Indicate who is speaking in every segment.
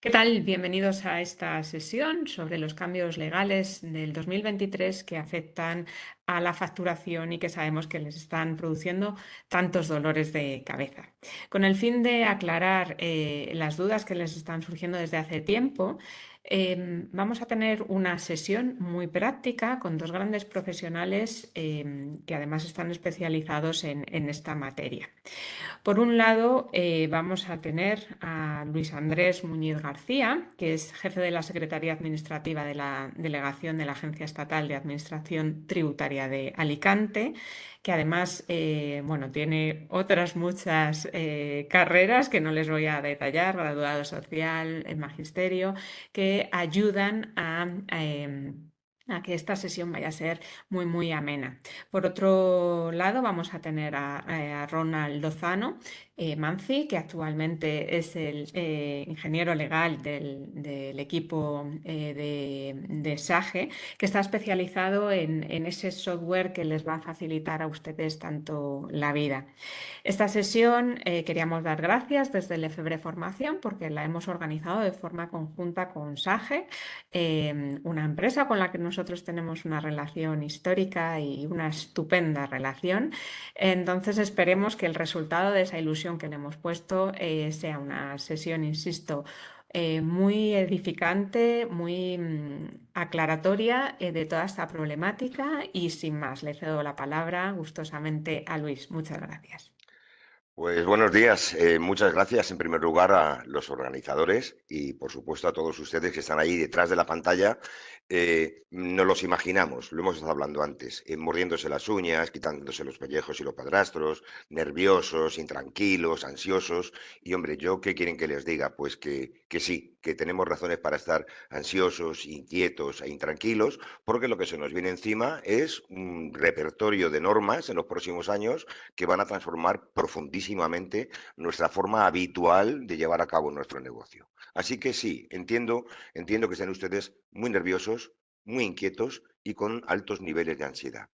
Speaker 1: ¿Qué tal? Bienvenidos a esta sesión sobre los cambios legales del 2023 que afectan a la facturación y que sabemos que les están produciendo tantos dolores de cabeza. Con el fin de aclarar las dudas que les están surgiendo desde hace tiempo, vamos a tener una sesión muy práctica con dos grandes profesionales que además están especializados en esta materia. Por un lado, vamos a tener a Luis Andrés Muñiz García, que es jefe de la Secretaría Administrativa de la Delegación de la Agencia Estatal de Administración Tributaria de Alicante, que además tiene otras muchas carreras que no les voy a detallar, graduado social, el magisterio, que ayudan a que esta sesión vaya a ser muy amena. Por otro lado, vamos a tener a Ronald Lozano Manzi, que actualmente es el ingeniero legal del equipo de SAGE, que está especializado en ese software que les va a facilitar a ustedes tanto la vida. Esta sesión queríamos dar gracias desde el EFEBRE Formación porque la hemos organizado de forma conjunta con SAGE, una empresa con la que nosotros tenemos una relación histórica y una estupenda relación. Entonces esperemos que el resultado de esa ilusión que le hemos puesto sea una sesión, insisto, muy edificante, muy aclaratoria de toda esta problemática y sin más, le cedo la palabra gustosamente a Luis. Muchas gracias.
Speaker 2: Pues buenos días. Muchas gracias en primer lugar a los organizadores y por supuesto a todos ustedes que están ahí detrás de la pantalla. No los imaginamos, lo hemos estado hablando antes, mordiéndose las uñas, quitándose los pellejos y los padrastros, nerviosos, intranquilos, ansiosos. Y hombre, ¿yo qué quieren que les diga? Pues que sí, que tenemos razones para estar ansiosos, inquietos e intranquilos, porque lo que se nos viene encima es un repertorio de normas en los próximos años que van a transformar profundísimamente nuestra forma habitual de llevar a cabo nuestro negocio. Así que sí, entiendo que estén ustedes muy nerviosos, muy inquietos y con altos niveles de ansiedad.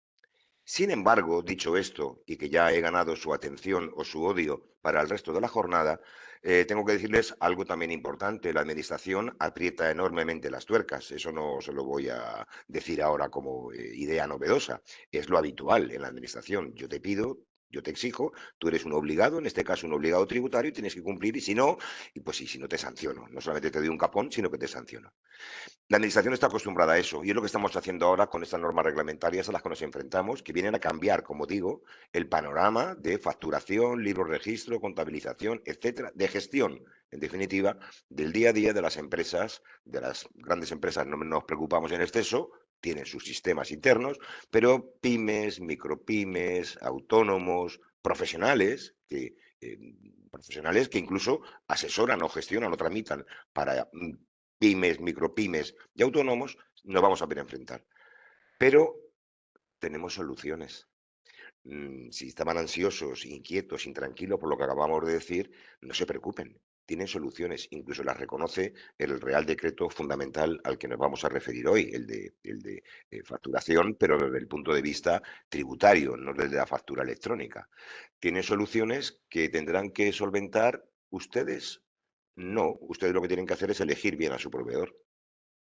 Speaker 2: Sin embargo, dicho esto, y que ya he ganado su atención o su odio para el resto de la jornada, tengo que decirles algo también importante. La Administración aprieta enormemente las tuercas. Eso no se lo voy a decir ahora como idea novedosa. Es lo habitual en la Administración. Yo te pido, yo te exijo, tú eres un obligado, en este caso un obligado tributario, y tienes que cumplir, y si no, y pues sí, si no te sanciono. No solamente te doy un capón, sino que te sanciono. La Administración está acostumbrada a eso y es lo que estamos haciendo ahora con estas normas reglamentarias a las que nos enfrentamos, que vienen a cambiar, como digo, el panorama de facturación, libro registro, contabilización, etcétera, de gestión, en definitiva, del día a día de las empresas, de las grandes empresas. No nos preocupamos en exceso, tienen sus sistemas internos, pero pymes, micropymes, autónomos, profesionales que incluso asesoran o gestionan o tramitan para pymes, micropymes y autónomos, nos vamos a ver enfrentar. Pero tenemos soluciones. Si estaban ansiosos, inquietos, intranquilos por lo que acabamos de decir, no se preocupen. Tienen soluciones, incluso las reconoce el Real Decreto fundamental al que nos vamos a referir hoy, el de facturación, pero desde el punto de vista tributario, no desde la factura electrónica. Tienen soluciones que tendrán que solventar ustedes. No, ustedes lo que tienen que hacer es elegir bien a su proveedor.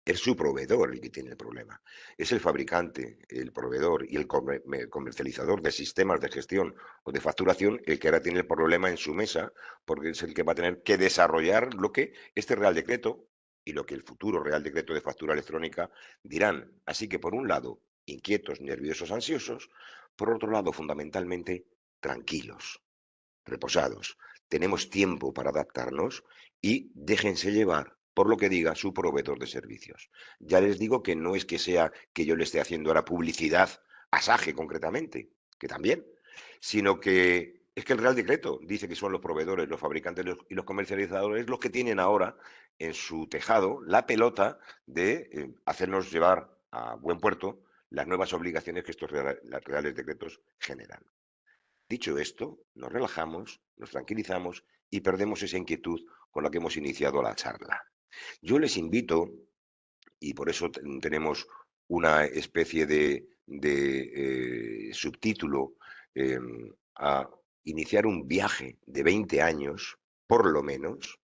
Speaker 2: Es su proveedor el que tiene el problema. Es el fabricante, el proveedor y el comercializador de sistemas de gestión o de facturación el que ahora tiene el problema en su mesa, porque es el que va a tener que desarrollar lo que este Real Decreto y lo que el futuro Real Decreto de Factura Electrónica dirán. Así que, por un lado, inquietos, nerviosos, ansiosos; por otro lado, fundamentalmente, tranquilos, reposados. Tenemos tiempo para adaptarnos y déjense llevar por lo que diga su proveedor de servicios. Ya les digo que no es que sea que yo le esté haciendo ahora publicidad a SAGE concretamente, que también, sino que es que el Real Decreto dice que son los proveedores, los fabricantes y los comercializadores los que tienen ahora en su tejado la pelota de hacernos llevar a buen puerto las nuevas obligaciones que estos reales decretos generan. Dicho esto, nos relajamos, nos tranquilizamos y perdemos esa inquietud con la que hemos iniciado la charla. Yo les invito, y por eso tenemos una especie de subtítulo, a iniciar un viaje de 20 años, por lo menos,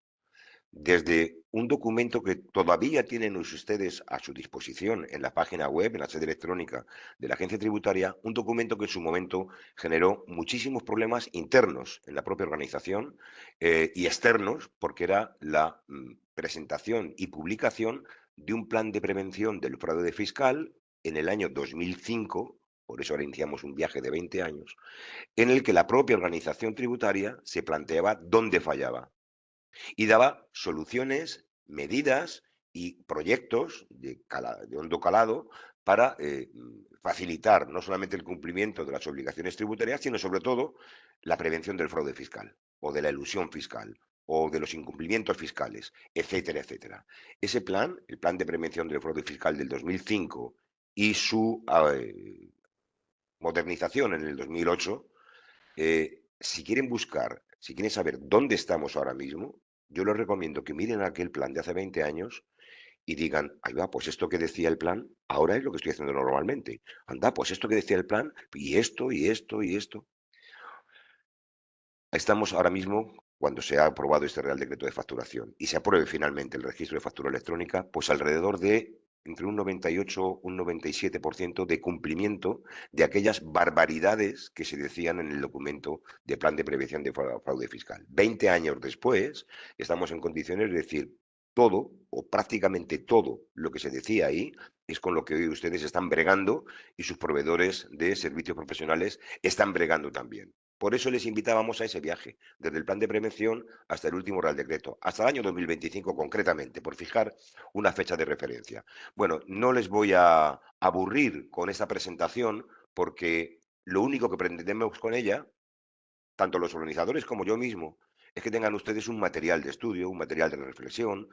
Speaker 2: desde un documento que todavía tienen ustedes a su disposición en la página web, en la sede electrónica de la Agencia Tributaria, un documento que en su momento generó muchísimos problemas internos en la propia organización y externos, porque era la presentación y publicación de un plan de prevención del fraude fiscal en el año 2005, por eso ahora iniciamos un viaje de 20 años, en el que la propia organización tributaria se planteaba dónde fallaba y daba soluciones, medidas y proyectos de hondo calado para facilitar no solamente el cumplimiento de las obligaciones tributarias, sino sobre todo la prevención del fraude fiscal o de la elusión fiscal o de los incumplimientos fiscales, etcétera, etcétera. Ese plan, el Plan de Prevención del Fraude Fiscal del 2005 y su modernización en el 2008, si quieren buscar, si quieren saber dónde estamos ahora mismo, yo les recomiendo que miren aquel plan de hace 20 años y digan, ahí va, pues esto que decía el plan, ahora es lo que estoy haciendo normalmente. Anda, pues esto que decía el plan, y esto, y esto, y esto. Estamos ahora mismo, cuando se ha aprobado este Real Decreto de Facturación y se apruebe finalmente el registro de factura electrónica, pues alrededor de entre un 98, un 97% de cumplimiento de aquellas barbaridades que se decían en el documento de Plan de Prevención de Fraude Fiscal. 20 años después, estamos en condiciones de decir todo o prácticamente todo lo que se decía ahí es con lo que hoy ustedes están bregando y sus proveedores de servicios profesionales están bregando también. Por eso les invitábamos a ese viaje, desde el plan de prevención hasta el último Real Decreto, hasta el año 2025 concretamente, por fijar una fecha de referencia. Bueno, no les voy a aburrir con esta presentación porque lo único que pretendemos con ella, tanto los organizadores como yo mismo, es que tengan ustedes un material de estudio, un material de reflexión,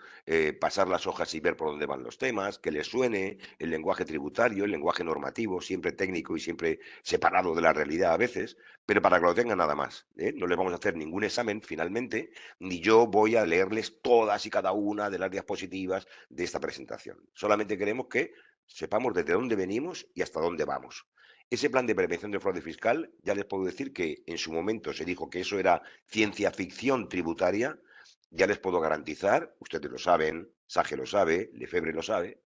Speaker 2: pasar las hojas y ver por dónde van los temas, que les suene el lenguaje tributario, el lenguaje normativo, siempre técnico y siempre separado de la realidad a veces, pero para que lo tengan nada más. No les vamos a hacer ningún examen finalmente, ni yo voy a leerles todas y cada una de las diapositivas de esta presentación. Solamente queremos que sepamos desde dónde venimos y hasta dónde vamos. Ese plan de prevención del fraude fiscal, ya les puedo decir que en su momento se dijo que eso era ciencia ficción tributaria. Ya les puedo garantizar, ustedes lo saben, Sage lo sabe, Lefebvre lo sabe,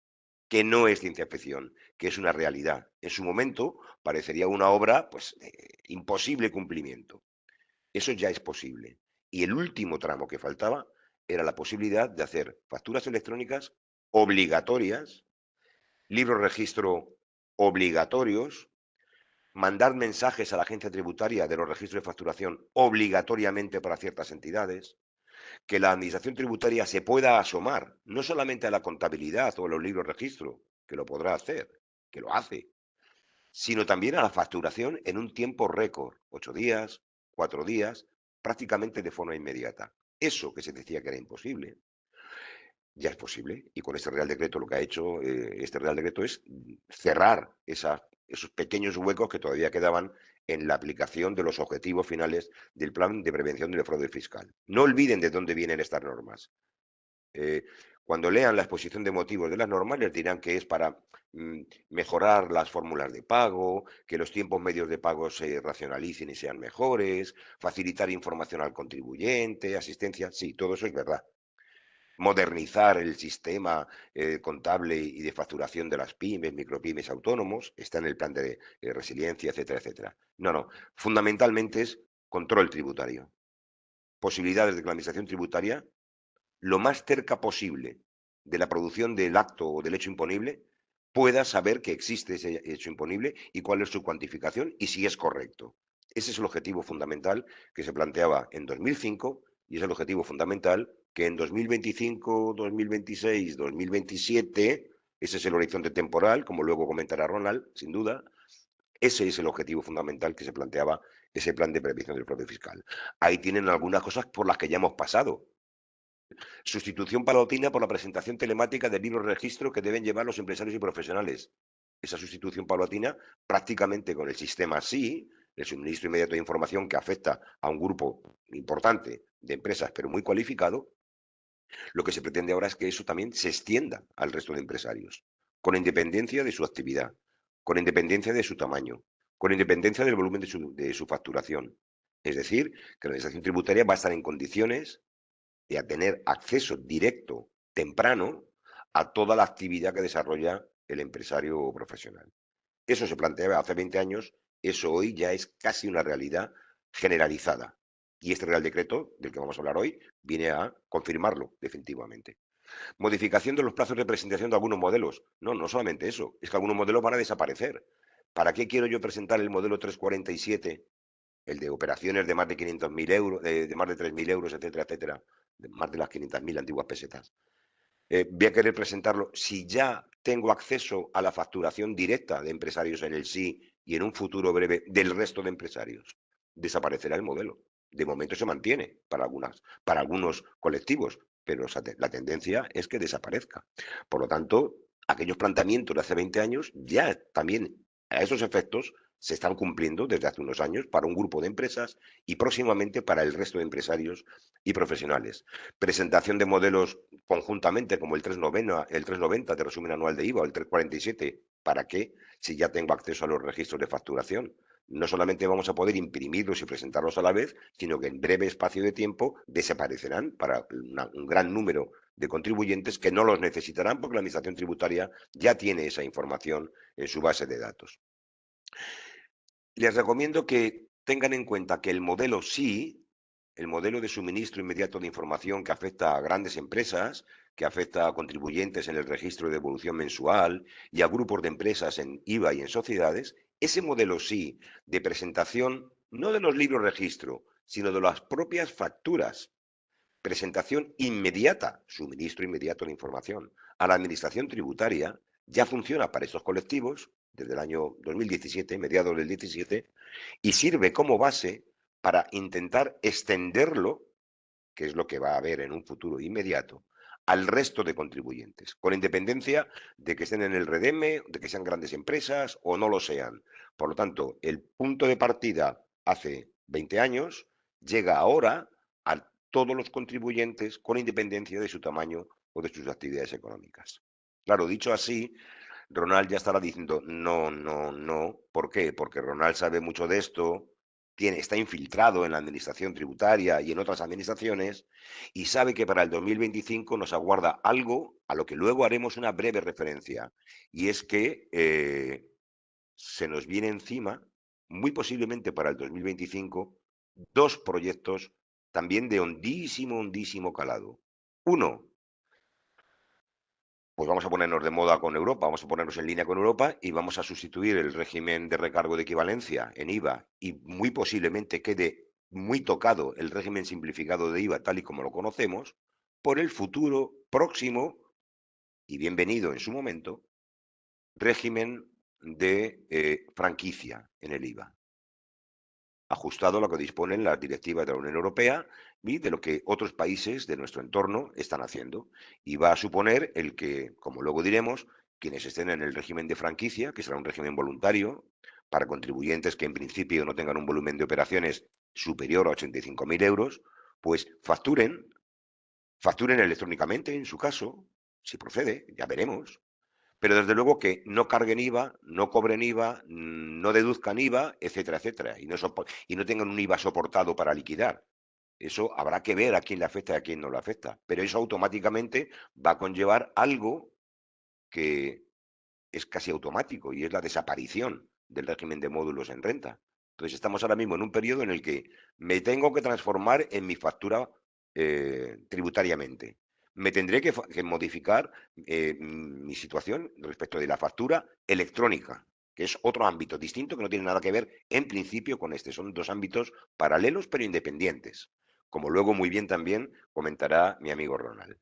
Speaker 2: que no es ciencia ficción, que es una realidad. En su momento parecería una obra pues, de imposible cumplimiento. Eso ya es posible. Y el último tramo que faltaba era la posibilidad de hacer facturas electrónicas obligatorias, libros registro obligatorios, mandar mensajes a la agencia tributaria de los registros de facturación obligatoriamente para ciertas entidades, que la administración tributaria se pueda asomar no solamente a la contabilidad o a los libros registro, que lo podrá hacer, que lo hace, sino también a la facturación en un tiempo récord, 8 días, 4 días, prácticamente de forma inmediata. Eso que se decía que era imposible, ya es posible. Y con este Real Decreto lo que ha hecho este Real Decreto es cerrar esos pequeños huecos que todavía quedaban en la aplicación de los objetivos finales del Plan de Prevención del Fraude Fiscal. No olviden de dónde vienen estas normas. Eh, Cuando lean la exposición de motivos de las normas, les dirán que es para mejorar las fórmulas de pago, que los tiempos medios de pago se racionalicen y sean mejores, facilitar información al contribuyente, asistencia. Sí, todo eso es verdad, modernizar el sistema contable y de facturación de las pymes, micropymes, autónomos, está en el plan de resiliencia, etcétera, etcétera. No, no, fundamentalmente es control tributario, posibilidades de que la administración tributaria, lo más cerca posible de la producción del acto o del hecho imponible, pueda saber que existe ese hecho imponible y cuál es su cuantificación y si es correcto. Ese es el objetivo fundamental que se planteaba en 2005 y es el objetivo fundamental que en 2025, 2026, 2027, ese es el horizonte temporal, como luego comentará Ronald, sin duda, ese es el objetivo fundamental que se planteaba ese plan de prevención del fraude fiscal. Ahí tienen algunas cosas por las que ya hemos pasado. Sustitución paulatina por la presentación telemática del libro de registro que deben llevar los empresarios y profesionales. Esa sustitución paulatina, prácticamente con el sistema sí, el suministro inmediato de información que afecta a un grupo importante de empresas, pero muy cualificado, lo que se pretende ahora es que eso también se extienda al resto de empresarios, con independencia de su actividad, con independencia de su tamaño, con independencia del volumen de su facturación. Es decir, que la administración tributaria va a estar en condiciones y a tener acceso directo, temprano, a toda la actividad que desarrolla el empresario profesional. Eso se planteaba hace 20 años, eso hoy ya es casi una realidad generalizada. Y este Real Decreto, del que vamos a hablar hoy, viene a confirmarlo definitivamente. Modificación de los plazos de presentación de algunos modelos. No, no solamente eso, es que algunos modelos van a desaparecer. ¿Para qué quiero yo presentar el modelo 347, el de operaciones de más de 500.000 euros, de más de 3.000 euros, etcétera, etcétera, de más de las 500.000 antiguas pesetas? Voy a querer presentarlo si ya tengo acceso a la facturación directa de empresarios en el sí y en un futuro breve del resto de empresarios. Desaparecerá el modelo. De momento se mantiene para algunos colectivos, pero la tendencia es que desaparezca. Por lo tanto, aquellos planteamientos de hace 20 años ya también a esos efectos se están cumpliendo desde hace unos años para un grupo de empresas y próximamente para el resto de empresarios y profesionales. Presentación de modelos conjuntamente como el 390 de resumen anual de IVA o el 347. ¿Para qué? Si ya tengo acceso a los registros de facturación. No solamente vamos a poder imprimirlos y presentarlos a la vez, sino que en breve espacio de tiempo desaparecerán para un gran número de contribuyentes que no los necesitarán porque la Administración Tributaria ya tiene esa información en su base de datos. Les recomiendo que tengan en cuenta que el modelo sí, el modelo de suministro inmediato de información que afecta a grandes empresas, que afecta a contribuyentes en el registro de devolución mensual y a grupos de empresas en IVA y en sociedades, ese modelo sí de presentación no de los libros registro, sino de las propias facturas, presentación inmediata, suministro inmediato de información a la Administración Tributaria, ya funciona para estos colectivos desde el año 2017, mediados del 17, y sirve como base para intentar extenderlo, que es lo que va a haber en un futuro inmediato, al resto de contribuyentes, con independencia de que estén en el REDEME, de que sean grandes empresas o no lo sean. Por lo tanto, el punto de partida hace 20 años llega ahora a todos los contribuyentes con independencia de su tamaño o de sus actividades económicas. Claro, dicho así, Ronald ya estará diciendo no, no, no. ¿Por qué? Porque Ronald sabe mucho de esto, está infiltrado en la administración tributaria y en otras administraciones y sabe que para el 2025 nos aguarda algo a lo que luego haremos una breve referencia. Y es que se nos viene encima, muy posiblemente para el 2025, dos proyectos también de hondísimo, hondísimo calado. Uno, pues vamos a ponernos de moda con Europa, vamos a ponernos en línea con Europa y vamos a sustituir el régimen de recargo de equivalencia en IVA y muy posiblemente quede muy tocado el régimen simplificado de IVA tal y como lo conocemos por el futuro próximo y bienvenido en su momento régimen de franquicia en el IVA, ajustado a lo que disponen las directivas de la Unión Europea y de lo que otros países de nuestro entorno están haciendo. Y va a suponer el que, como luego diremos, quienes estén en el régimen de franquicia, que será un régimen voluntario para contribuyentes que en principio no tengan un volumen de operaciones superior a 85.000 euros, pues facturen electrónicamente en su caso, si procede, ya veremos, pero desde luego que no carguen IVA, no cobren IVA, no deduzcan IVA, etcétera, etcétera, y no tengan un IVA soportado para liquidar. Eso habrá que ver a quién le afecta y a quién no le afecta. Pero eso automáticamente va a conllevar algo que es casi automático y es la desaparición del régimen de módulos en renta. Entonces estamos ahora mismo en un periodo en el que me tengo que transformar en mi factura tributariamente. Me tendré que modificar mi situación respecto de la factura electrónica, que es otro ámbito distinto que no tiene nada que ver en principio con este. Son dos ámbitos paralelos pero independientes, como luego muy bien también comentará mi amigo Ronald.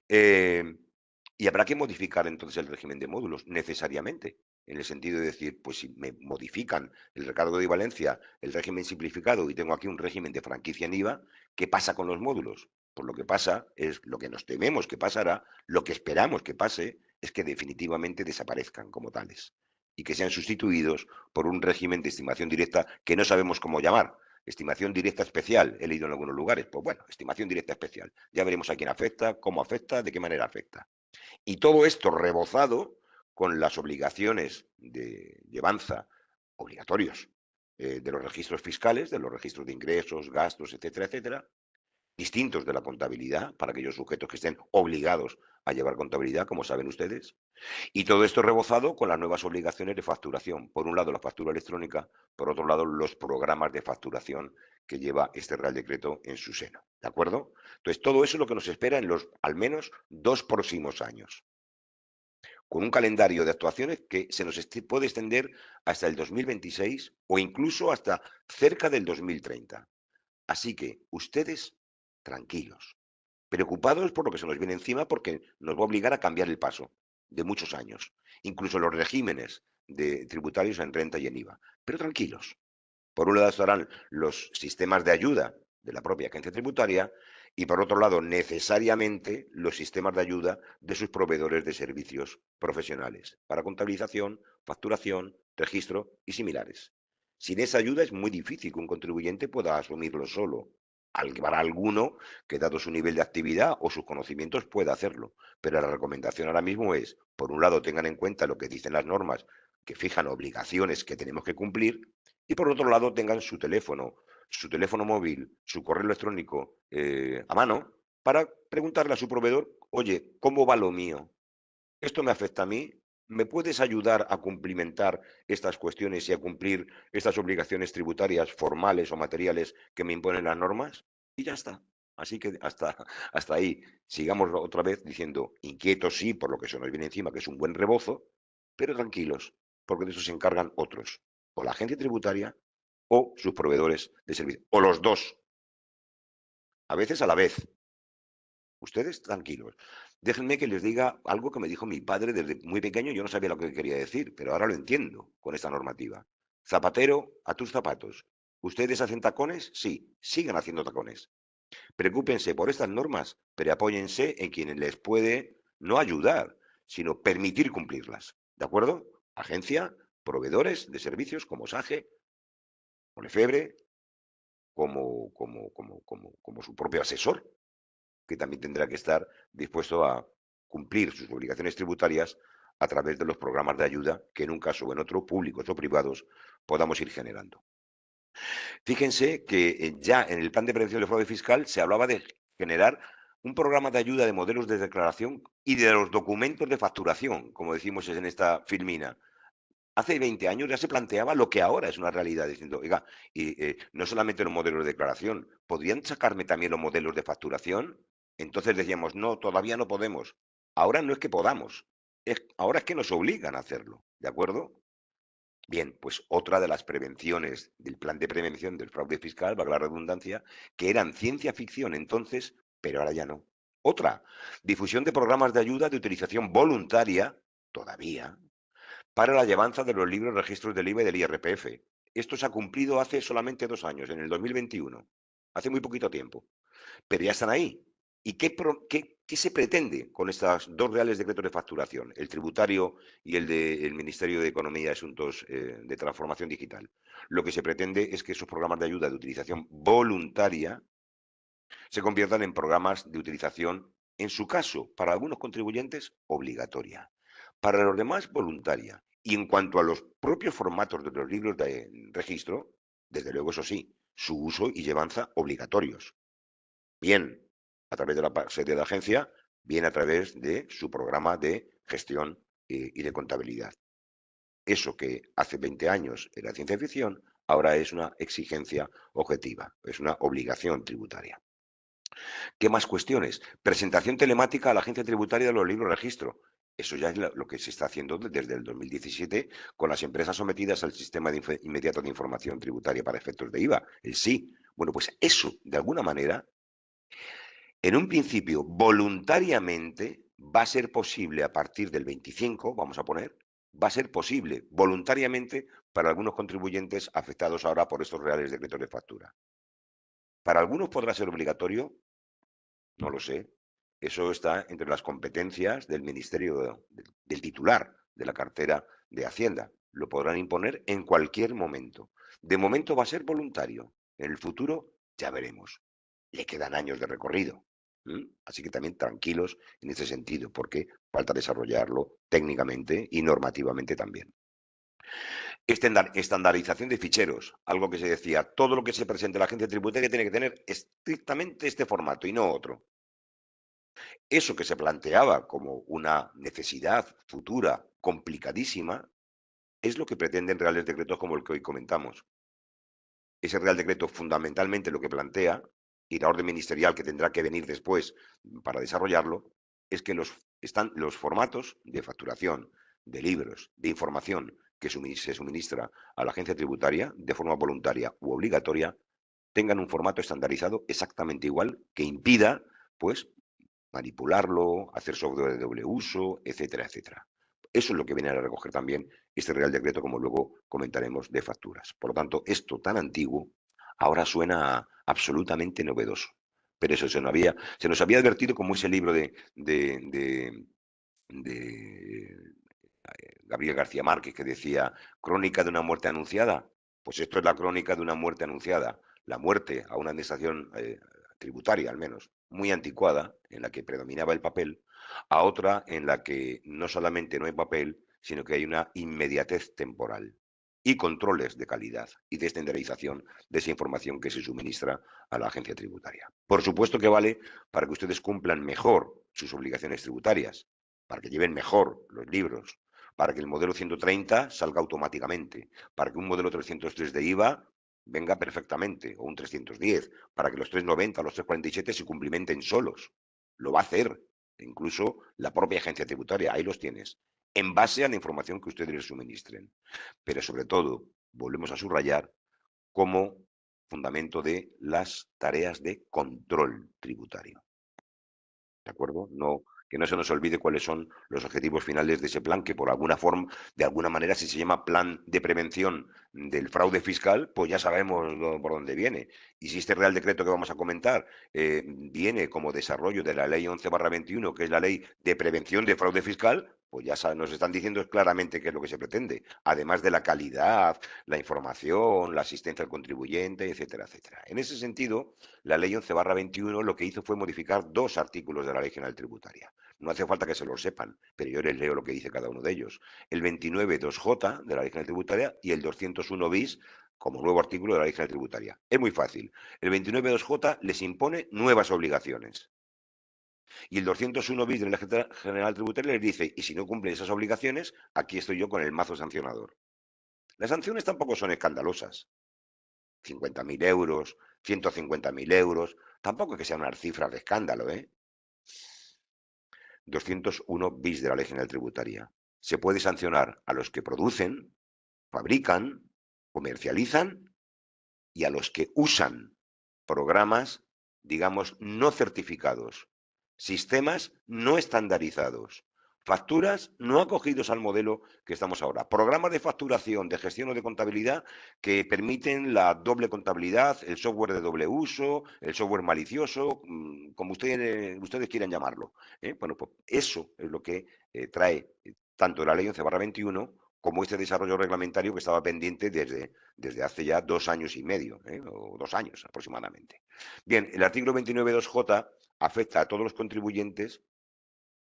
Speaker 2: Eh, y habrá que modificar entonces el régimen de módulos, necesariamente, en el sentido de decir, pues si me modifican el recargo de valencia, el régimen simplificado y tengo aquí un régimen de franquicia en IVA, ¿qué pasa con los módulos? Pues lo que pasa es, lo que nos tememos que pasará, lo que esperamos que pase, es que definitivamente desaparezcan como tales y que sean sustituidos por un régimen de estimación directa que no sabemos cómo llamar. Estimación directa especial, he leído en algunos lugares. Pues bueno, estimación directa especial. Ya veremos a quién afecta, cómo afecta, de qué manera afecta. Y todo esto rebozado con las obligaciones de llevanza obligatorios de los registros fiscales, de los registros de ingresos, gastos, etcétera, etcétera, distintos de la contabilidad para aquellos sujetos que estén obligados a llevar contabilidad, como saben ustedes. Y todo esto rebozado con las nuevas obligaciones de facturación. Por un lado, la factura electrónica, por otro lado, los programas de facturación que lleva este Real Decreto en su seno. ¿De acuerdo? Entonces, todo eso es lo que nos espera en los al menos 2 próximos años, con un calendario de actuaciones que se nos puede extender hasta el 2026 o incluso hasta cerca del 2030. Así que ustedes, tranquilos, preocupados por lo que se nos viene encima porque nos va a obligar a cambiar el paso de muchos años, incluso los regímenes de tributarios en renta y en IVA. Pero tranquilos, por un lado estarán los sistemas de ayuda de la propia agencia tributaria y por otro lado necesariamente los sistemas de ayuda de sus proveedores de servicios profesionales para contabilización, facturación, registro y similares. Sin esa ayuda es muy difícil que un contribuyente pueda asumirlo solo. Para alguno que dado su nivel de actividad o sus conocimientos pueda hacerlo. Pero la recomendación ahora mismo es, por un lado, tengan en cuenta lo que dicen las normas que fijan obligaciones que tenemos que cumplir y por otro lado tengan su teléfono móvil, su correo electrónico a mano para preguntarle a su proveedor, oye, ¿cómo va lo mío? ¿Esto me afecta a mí? ¿Me puedes ayudar a cumplimentar estas cuestiones y a cumplir estas obligaciones tributarias formales o materiales que me imponen las normas? Y ya está. Así que hasta ahí sigamos otra vez diciendo inquietos sí por lo que se nos viene encima, que es un buen rebozo, pero tranquilos, porque de eso se encargan otros, o la agencia tributaria o sus proveedores de servicios, o los dos, a veces a la vez. Ustedes tranquilos. Déjenme que les diga algo que me dijo mi padre desde muy pequeño. Yo no sabía lo que quería decir, pero ahora lo entiendo con esta normativa. Zapatero, a tus zapatos. ¿Ustedes hacen tacones? Sí, sigan haciendo tacones. Preocúpense por estas normas, pero apóyense en quienes les puede no ayudar, sino permitir cumplirlas. ¿De acuerdo? Agencia, proveedores de servicios como SAGE, como Lefebre, como su propio asesor, que también tendrá que estar dispuesto a cumplir sus obligaciones tributarias a través de los programas de ayuda que en un caso o en otro, públicos o privados, podamos ir generando. Fíjense que ya en el plan de prevención del fraude fiscal se hablaba de generar un programa de ayuda de modelos de declaración y de los documentos de facturación, como decimos en esta filmina. Hace 20 años ya se planteaba lo que ahora es una realidad, diciendo, oiga, y, no solamente los modelos de declaración, ¿podrían sacarme también los modelos de facturación? Entonces decíamos, no, todavía no podemos. Ahora no es que podamos, ahora es que nos obligan a hacerlo, ¿de acuerdo? Bien, pues otra de las prevenciones del plan de prevención del fraude fiscal, valga la redundancia, que eran ciencia ficción entonces, pero ahora ya no. Otra, difusión de programas de ayuda de utilización voluntaria, todavía, para la llevanza de los libros registros del IVA y del IRPF. Esto se ha cumplido hace solamente 2 años, en el 2021, hace muy poquito tiempo, pero ya están ahí. ¿Y qué se pretende con estos dos reales decretos de facturación, el tributario y el del Ministerio de Economía y Asuntos de Transformación Digital? Lo que se pretende es que esos programas de ayuda de utilización voluntaria se conviertan en programas de utilización, en su caso, para algunos contribuyentes, obligatoria, para los demás, voluntaria. Y en cuanto a los propios formatos de los libros de registro, desde luego, eso sí, su uso y llevanza obligatorios. Bien a través de la sede de la agencia, bien a través de su programa de gestión y de contabilidad. Eso que hace 20 años era ciencia ficción, ahora es una exigencia objetiva, es una obligación tributaria. ¿Qué más cuestiones? Presentación telemática a la agencia tributaria de los libros de registro. Eso ya es lo que se está haciendo desde el 2017 con las empresas sometidas al sistema inmediato de información tributaria para efectos de IVA, el SI. Bueno, pues eso, de alguna manera, en un principio, voluntariamente, va a ser posible a partir del 25, vamos a poner, va a ser posible voluntariamente para algunos contribuyentes afectados ahora por estos reales decretos de factura. Para algunos podrá ser obligatorio, no lo sé. Eso está entre las competencias del Ministerio del titular de la cartera de Hacienda. Lo podrán imponer en cualquier momento. De momento va a ser voluntario. En el futuro ya veremos. Le quedan años de recorrido. Así que también tranquilos en ese sentido, porque falta desarrollarlo técnicamente y normativamente también. Estandarización de ficheros, algo que se decía, todo lo que se presente en la agencia tributaria tiene que tener estrictamente este formato y no otro. Eso que se planteaba como una necesidad futura complicadísima, es lo que pretenden reales decretos como el que hoy comentamos. Ese real decreto fundamentalmente lo que plantea, y la orden ministerial que tendrá que venir después para desarrollarlo, es que los formatos de facturación, de libros, de información que se suministra a la agencia tributaria de forma voluntaria u obligatoria, tengan un formato estandarizado exactamente igual que impida, pues, manipularlo, hacer software de doble uso, etcétera, etcétera. Eso es lo que viene a recoger también este Real Decreto, como luego comentaremos, de facturas. Por lo tanto, esto tan antiguo ahora suena absolutamente novedoso. Pero eso se nos había advertido como ese libro de Gabriel García Márquez que decía, crónica de una muerte anunciada. Pues esto es la crónica de una muerte anunciada. La muerte a una administración tributaria, al menos, muy anticuada, en la que predominaba el papel, a otra en la que no solamente no hay papel, sino que hay una inmediatez temporal y controles de calidad y de estandarización de esa información que se suministra a la agencia tributaria. Por supuesto que vale para que ustedes cumplan mejor sus obligaciones tributarias, para que lleven mejor los libros, para que el modelo 130 salga automáticamente, para que un modelo 303 de IVA venga perfectamente, o un 310, para que los 390, los 347 se cumplimenten solos. Lo va a hacer, incluso la propia agencia tributaria, ahí los tienes, en base a la información que ustedes les suministren. Pero sobre todo, volvemos a subrayar como fundamento de las tareas de control tributario. ¿De acuerdo? No, que no se nos olvide cuáles son los objetivos finales de ese plan, que por alguna forma, de alguna manera, si se llama plan de prevención del fraude fiscal, pues ya sabemos por dónde viene. Y si este Real Decreto que vamos a comentar viene como desarrollo de la Ley 11/21, que es la Ley de Prevención de Fraude Fiscal, pues ya nos están diciendo claramente qué es lo que se pretende, además de la calidad, la información, la asistencia al contribuyente, etcétera, etcétera. En ese sentido, la Ley 11/21 lo que hizo fue modificar dos artículos de la Ley General Tributaria. No hace falta que se los sepan, pero yo les leo lo que dice cada uno de ellos. El 29.2J de la Ley General Tributaria y el 201 bis como nuevo artículo de la Ley General Tributaria. Es muy fácil. El 29.2J les impone nuevas obligaciones. Y el 201 bis de la Ley General Tributaria les dice, y si no cumplen esas obligaciones, aquí estoy yo con el mazo sancionador. Las sanciones tampoco son escandalosas. 50.000 euros, 150.000 euros, tampoco es que sean unas cifras de escándalo, ¿eh? 201 bis de la Ley General Tributaria. Se puede sancionar a los que producen, fabrican, comercializan y a los que usan programas, digamos, no certificados, sistemas no estandarizados, facturas no acogidos al modelo que estamos ahora, programas de facturación, de gestión o de contabilidad que permiten la doble contabilidad, el software de doble uso, el software malicioso, como ustedes quieran llamarlo. Bueno, pues eso es lo que trae tanto la ley 11/21 como este desarrollo reglamentario que estaba pendiente desde hace ya 2 años y medio, o 2 años aproximadamente. Bien, el artículo 29.2J afecta a todos los contribuyentes,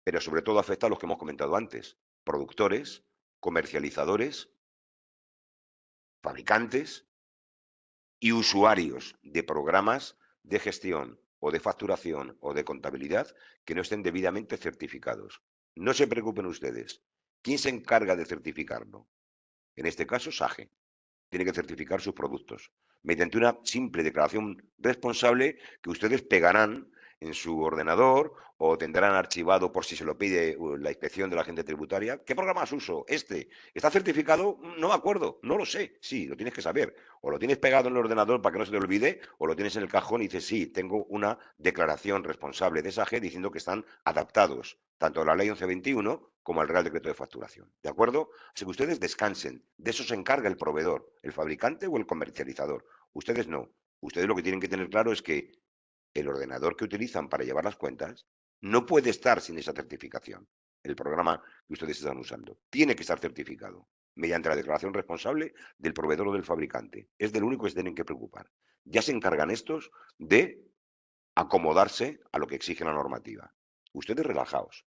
Speaker 2: pero sobre todo afecta a los que hemos comentado antes, productores, comercializadores, fabricantes y usuarios de programas de gestión o de facturación o de contabilidad que no estén debidamente certificados. No se preocupen ustedes. ¿Quién se encarga de certificarlo? En este caso, SAGE. Tiene que certificar sus productos mediante una simple declaración responsable que ustedes pegarán en su ordenador o tendrán archivado por si se lo pide la inspección de la agencia tributaria. ¿Qué programas uso? Este. ¿Está certificado? No me acuerdo, no lo sé. Sí, lo tienes que saber. O lo tienes pegado en el ordenador para que no se te olvide, o lo tienes en el cajón y dices, sí, tengo una declaración responsable de SAGE diciendo que están adaptados tanto a la ley 11/21 como al Real Decreto de Facturación. ¿De acuerdo? Así que ustedes descansen. De eso se encarga el proveedor, el fabricante o el comercializador. Ustedes no. Ustedes lo que tienen que tener claro es que el ordenador que utilizan para llevar las cuentas no puede estar sin esa certificación. El programa que ustedes están usando tiene que estar certificado mediante la declaración responsable del proveedor o del fabricante. Es del único que se tienen que preocupar. Ya se encargan estos de acomodarse a lo que exige la normativa. Ustedes relajaos,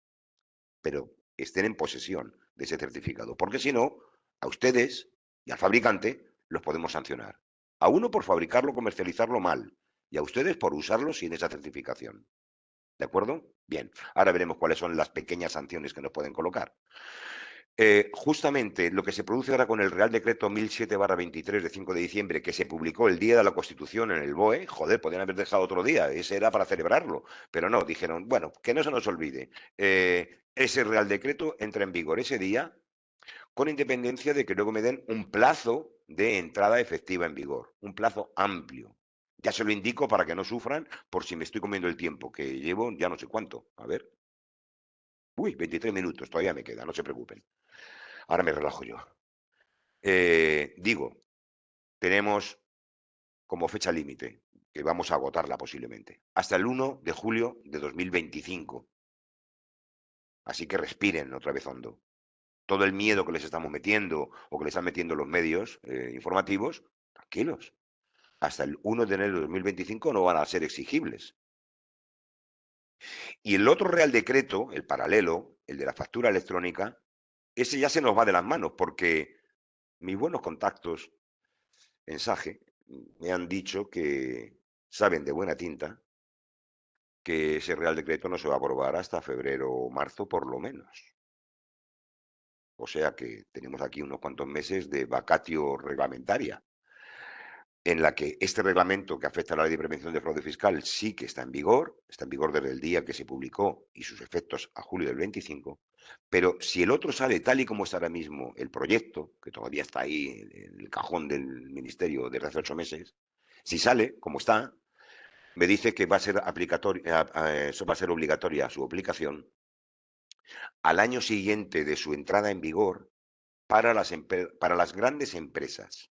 Speaker 2: pero estén en posesión de ese certificado, porque si no, a ustedes Y al fabricante los podemos sancionar. A uno por fabricarlo o comercializarlo mal y a ustedes por usarlo sin esa certificación. ¿De acuerdo? Bien, ahora veremos cuáles son las pequeñas sanciones que nos pueden colocar. Justamente lo que se produce ahora con el Real Decreto 1007/23 de 5 de diciembre, que se publicó el día de la Constitución en el BOE, joder, podrían haber dejado otro día, ese era para celebrarlo, pero no, dijeron, bueno, que no se nos olvide, ese Real Decreto entra en vigor ese día, con independencia de que luego me den un plazo de entrada efectiva en vigor, un plazo amplio. Ya se lo indico para que no sufran por si me estoy comiendo el tiempo, que llevo ya no sé cuánto. A ver. Uy, 23 minutos, todavía me queda, no se preocupen. Ahora me relajo yo. Digo, tenemos como fecha límite, que vamos a agotarla posiblemente, hasta el 1 de julio de 2025. Así que respiren otra vez hondo. Todo el miedo que les estamos metiendo o que les están metiendo los medios informativos, tranquilos. Hasta el 1 de enero de 2025 no van a ser exigibles. Y el otro Real Decreto, el paralelo, el de la factura electrónica, ese ya se nos va de las manos porque mis buenos contactos en SAGE me han dicho que saben de buena tinta que ese Real Decreto no se va a aprobar hasta febrero o marzo por lo menos. O sea que tenemos aquí unos cuantos meses de vacatio reglamentaria, en la que este reglamento que afecta a la Ley de Prevención de Fraude Fiscal sí que está en vigor desde el día que se publicó y sus efectos a julio del 25, pero si el otro sale tal y como está ahora mismo el proyecto, que todavía está ahí en el cajón del Ministerio desde hace 8 meses, si sale como está, me dice que va a ser eso va a ser obligatoria su aplicación al año siguiente de su entrada en vigor para las grandes empresas,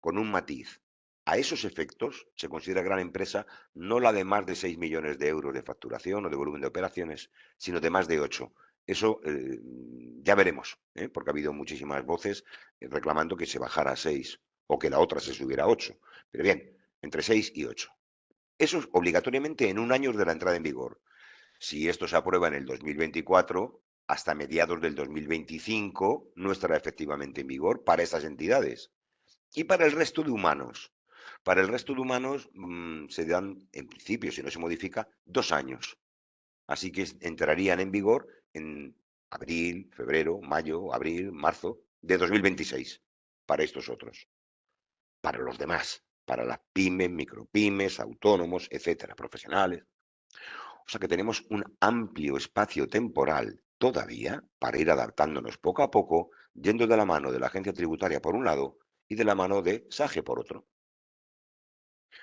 Speaker 2: con un matiz. A esos efectos se considera gran empresa no la de más de 6 millones de euros de facturación o de volumen de operaciones, sino de más de 8. Eso ya veremos, porque ha habido muchísimas voces reclamando que se bajara a 6 o que la otra se subiera a 8. Pero bien, entre 6 y 8. Eso es obligatoriamente en un año de la entrada en vigor. Si esto se aprueba en el 2024, hasta mediados del 2025 no estará efectivamente en vigor para esas entidades. Y para el resto de humanos. Para el resto de humanos se dan, en principio, si no se modifica, 2 años. Así que entrarían en vigor en abril, febrero, mayo, abril, marzo de 2026 para estos otros. Para los demás, para las pymes, micropymes, autónomos, etcétera, profesionales. O sea que tenemos un amplio espacio temporal todavía para ir adaptándonos poco a poco, yendo de la mano de la agencia tributaria por un lado y de la mano de SAGE por otro.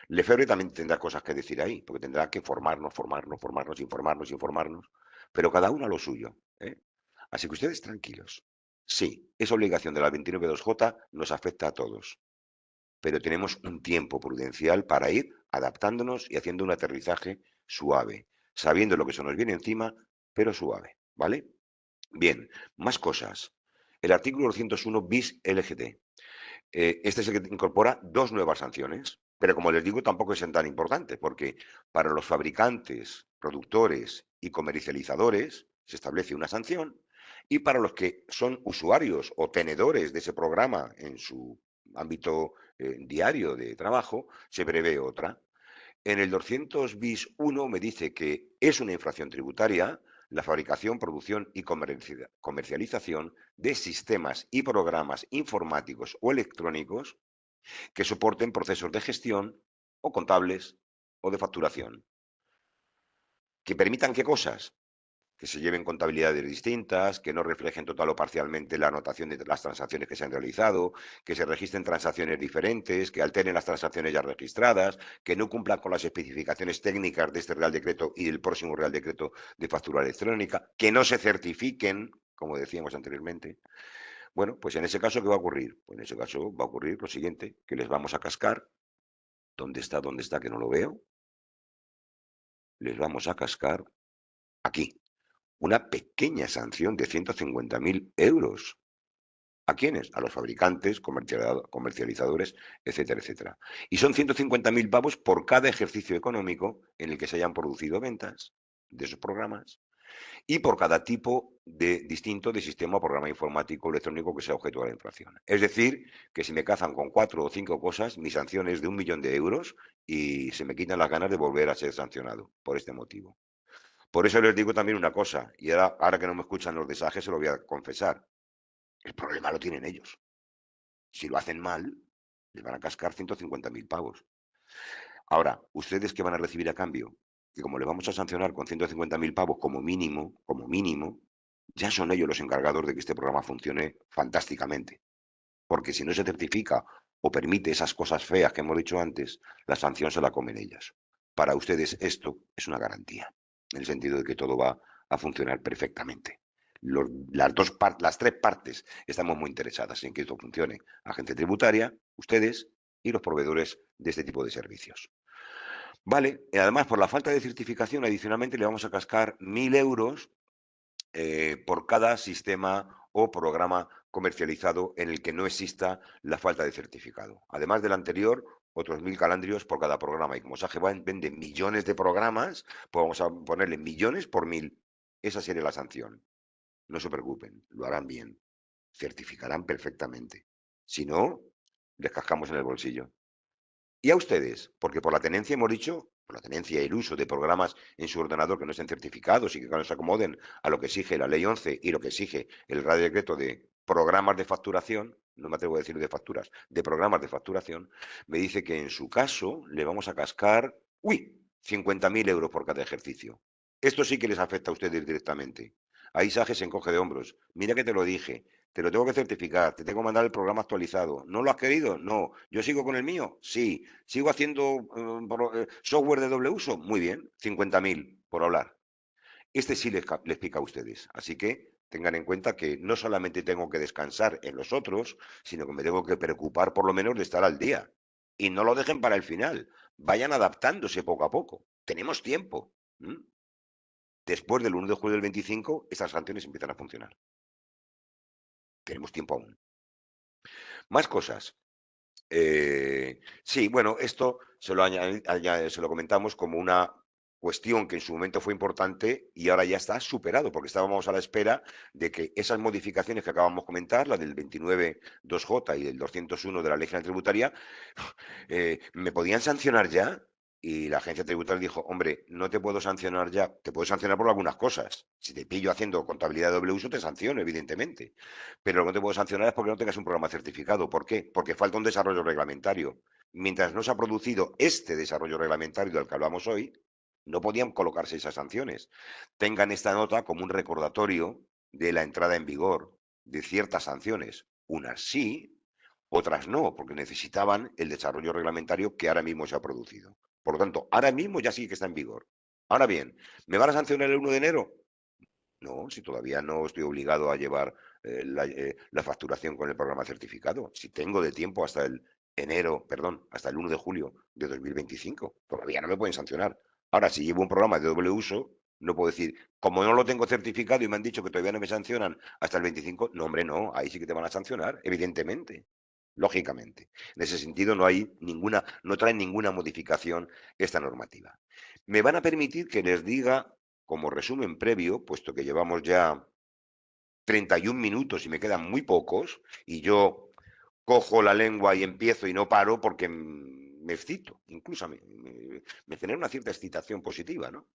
Speaker 2: Lefebvre también tendrá cosas que decir ahí, porque tendrá que informarnos, pero cada uno a lo suyo. Así que ustedes tranquilos. Sí, esa obligación de la 29.2J nos afecta a todos, pero tenemos un tiempo prudencial para ir adaptándonos y haciendo un aterrizaje suave, sabiendo lo que se nos viene encima, pero suave, ¿vale? Bien, más cosas. El artículo 201 bis LGT. Este es el que incorpora 2 nuevas sanciones, pero como les digo, tampoco es tan importante, porque para los fabricantes, productores y comercializadores se establece una sanción, y para los que son usuarios o tenedores de ese programa en su ámbito diario de trabajo, se prevé otra. En el 200 bis 1 me dice que es una infracción tributaria la fabricación, producción y comercialización de sistemas y programas informáticos o electrónicos que soporten procesos de gestión o contables o de facturación. ¿Que permitan qué cosas? Que se lleven contabilidades distintas, que no reflejen total o parcialmente la anotación de las transacciones que se han realizado, que se registren transacciones diferentes, que alteren las transacciones ya registradas, que no cumplan con las especificaciones técnicas de este Real Decreto y del próximo Real Decreto de factura electrónica, que no se certifiquen, como decíamos anteriormente. Bueno, pues en ese caso, ¿qué va a ocurrir? Pues en ese caso va a ocurrir lo siguiente, que les vamos a cascar. ¿Dónde está? ¿Dónde está? Que no lo veo. Les vamos a cascar aquí una pequeña sanción de 150.000 euros. ¿A quiénes? A los fabricantes, comercializadores, etcétera, etcétera. Y son 150.000 pavos por cada ejercicio económico en el que se hayan producido ventas de esos programas y por cada tipo distinto de sistema o programa informático electrónico que sea objeto de la infracción. Es decir, que si me cazan con 4 o 5 cosas, mi sanción es de 1.000.000 de euros y se me quitan las ganas de volver a ser sancionado por este motivo. Por eso les digo también una cosa, y ahora que no me escuchan los desajes se lo voy a confesar. El problema lo tienen ellos. Si lo hacen mal, les van a cascar 150.000 pavos. Ahora, ¿ustedes qué van a recibir a cambio? Que como le vamos a sancionar con 150.000 pavos como mínimo, ya son ellos los encargados de que este programa funcione fantásticamente. Porque si no se certifica o permite esas cosas feas que hemos dicho antes, la sanción se la comen ellas. Para ustedes esto es una garantía, en el sentido de que todo va a funcionar perfectamente. Las tres partes estamos muy interesadas en que esto funcione. Agencia tributaria, ustedes y los proveedores de este tipo de servicios. Vale, y además por la falta de certificación adicionalmente le vamos a cascar 1.000 euros por cada sistema o programa comercializado en el que no exista la falta de certificado. Además del anterior, otros 1.000 calandrios por cada programa. Y como Sagebank vende millones de programas, pues vamos a ponerle millones por 1.000. Esa sería la sanción. No se preocupen, lo harán bien. Certificarán perfectamente. Si no, les cascamos en el bolsillo. Y a ustedes, porque por la tenencia hemos dicho, por la tenencia y el uso de programas en su ordenador que no estén certificados y que no se acomoden a lo que exige la Ley 11 y lo que exige el Real Decreto de programas de facturación, no me atrevo a decir de facturas, de programas de facturación, me dice que en su caso le vamos a cascar, 50.000 euros por cada ejercicio. Esto sí que les afecta a ustedes directamente. Ahí Sage se encoge de hombros. Mira que te lo dije, te lo tengo que certificar, te tengo que mandar el programa actualizado. ¿No lo has querido? No. ¿Yo sigo con el mío? Sí. ¿Sigo haciendo software de doble uso? Muy bien, 50.000 por hablar. Este sí les pica a ustedes. Así que tengan en cuenta que no solamente tengo que descansar en los otros, sino que me tengo que preocupar por lo menos de estar al día. Y no lo dejen para el final. Vayan adaptándose poco a poco. Tenemos tiempo. Después del 1 de julio del 25, estas sanciones empiezan a funcionar. Tenemos tiempo aún. Más cosas. Sí, bueno, esto se lo comentamos como una cuestión que en su momento fue importante y ahora ya está superado, porque estábamos a la espera de que esas modificaciones que acabamos de comentar, la del 29.2J y del 201 de la Ley General Tributaria, ¿me podían sancionar ya? Y la agencia tributaria dijo, hombre, no te puedo sancionar ya, te puedo sancionar por algunas cosas. Si te pillo haciendo contabilidad de doble uso, te sanciono, evidentemente. Pero lo que no te puedo sancionar es porque no tengas un programa certificado. ¿Por qué? Porque falta un desarrollo reglamentario. Mientras no se ha producido este desarrollo reglamentario del que hablamos hoy, no podían colocarse esas sanciones. Tengan esta nota como un recordatorio de la entrada en vigor de ciertas sanciones. Unas sí, otras no, porque necesitaban el desarrollo reglamentario que ahora mismo se ha producido. Por lo tanto, ahora mismo ya sí que está en vigor. Ahora bien, ¿me van a sancionar el 1 de enero? No, si todavía no estoy obligado a llevar la facturación con el programa certificado. Si tengo de tiempo hasta el hasta el 1 de julio de 2025, todavía no me pueden sancionar. Ahora, si llevo un programa de doble uso, no puedo decir, como no lo tengo certificado y me han dicho que todavía no me sancionan hasta el 25, no, hombre, no, ahí sí que te van a sancionar, evidentemente, lógicamente. En ese sentido no trae ninguna modificación esta normativa. Me van a permitir que les diga como resumen previo, puesto que llevamos ya 31 minutos y me quedan muy pocos, y yo cojo la lengua y empiezo y no paro porque me excito, incluso me genera una cierta excitación positiva, ¿no?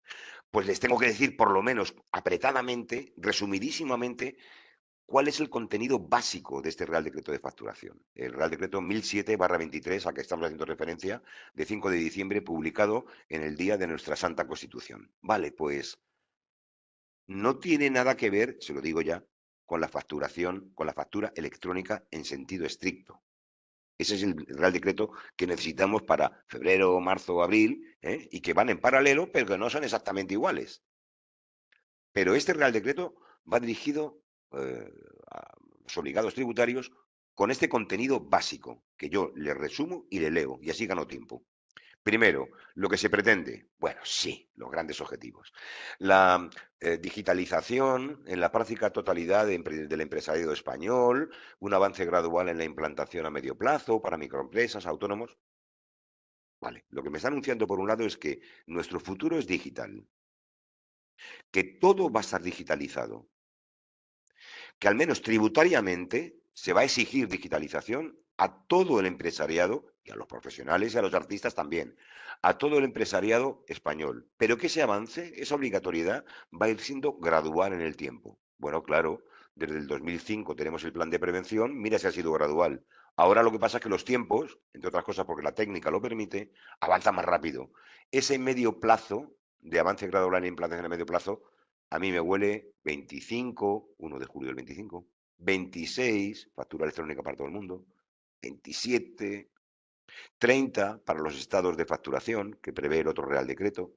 Speaker 2: Pues les tengo que decir, por lo menos apretadamente, resumidísimamente, cuál es el contenido básico de este Real Decreto de Facturación. El Real Decreto 1007/23, a que estamos haciendo referencia, de 5 de diciembre, publicado en el día de nuestra Santa Constitución. Vale, pues no tiene nada que ver, se lo digo ya, con la facturación, con la factura electrónica en sentido estricto. Ese es el Real Decreto que necesitamos para febrero, marzo, abril, y que van en paralelo, pero que no son exactamente iguales. Pero este Real Decreto va dirigido a los obligados tributarios con este contenido básico, que yo le resumo y le leo, y así gano tiempo. Primero, lo que se pretende. Bueno, sí, los grandes objetivos. La digitalización en la práctica totalidad del empresariado español, un avance gradual en la implantación a medio plazo para microempresas, autónomos. Vale, lo que me está anunciando por un lado es que nuestro futuro es digital. que todo va a estar digitalizado, que al menos tributariamente se va a exigir digitalización a todo el empresariado y a los profesionales y a los artistas también, a todo el empresariado español, pero que ese avance, esa obligatoriedad, va a ir siendo gradual en el tiempo. Bueno, claro, desde el 2005 tenemos el plan de prevención, mira si ha sido gradual. Ahora lo que pasa es que los tiempos, entre otras cosas porque la técnica lo permite, avanzan más rápido. Ese medio plazo de avance gradual en implantación a medio plazo a mí me huele 25, 1 de julio del 25, 26, factura electrónica para todo el mundo, 27, 30 para los estados de facturación que prevé el otro Real Decreto.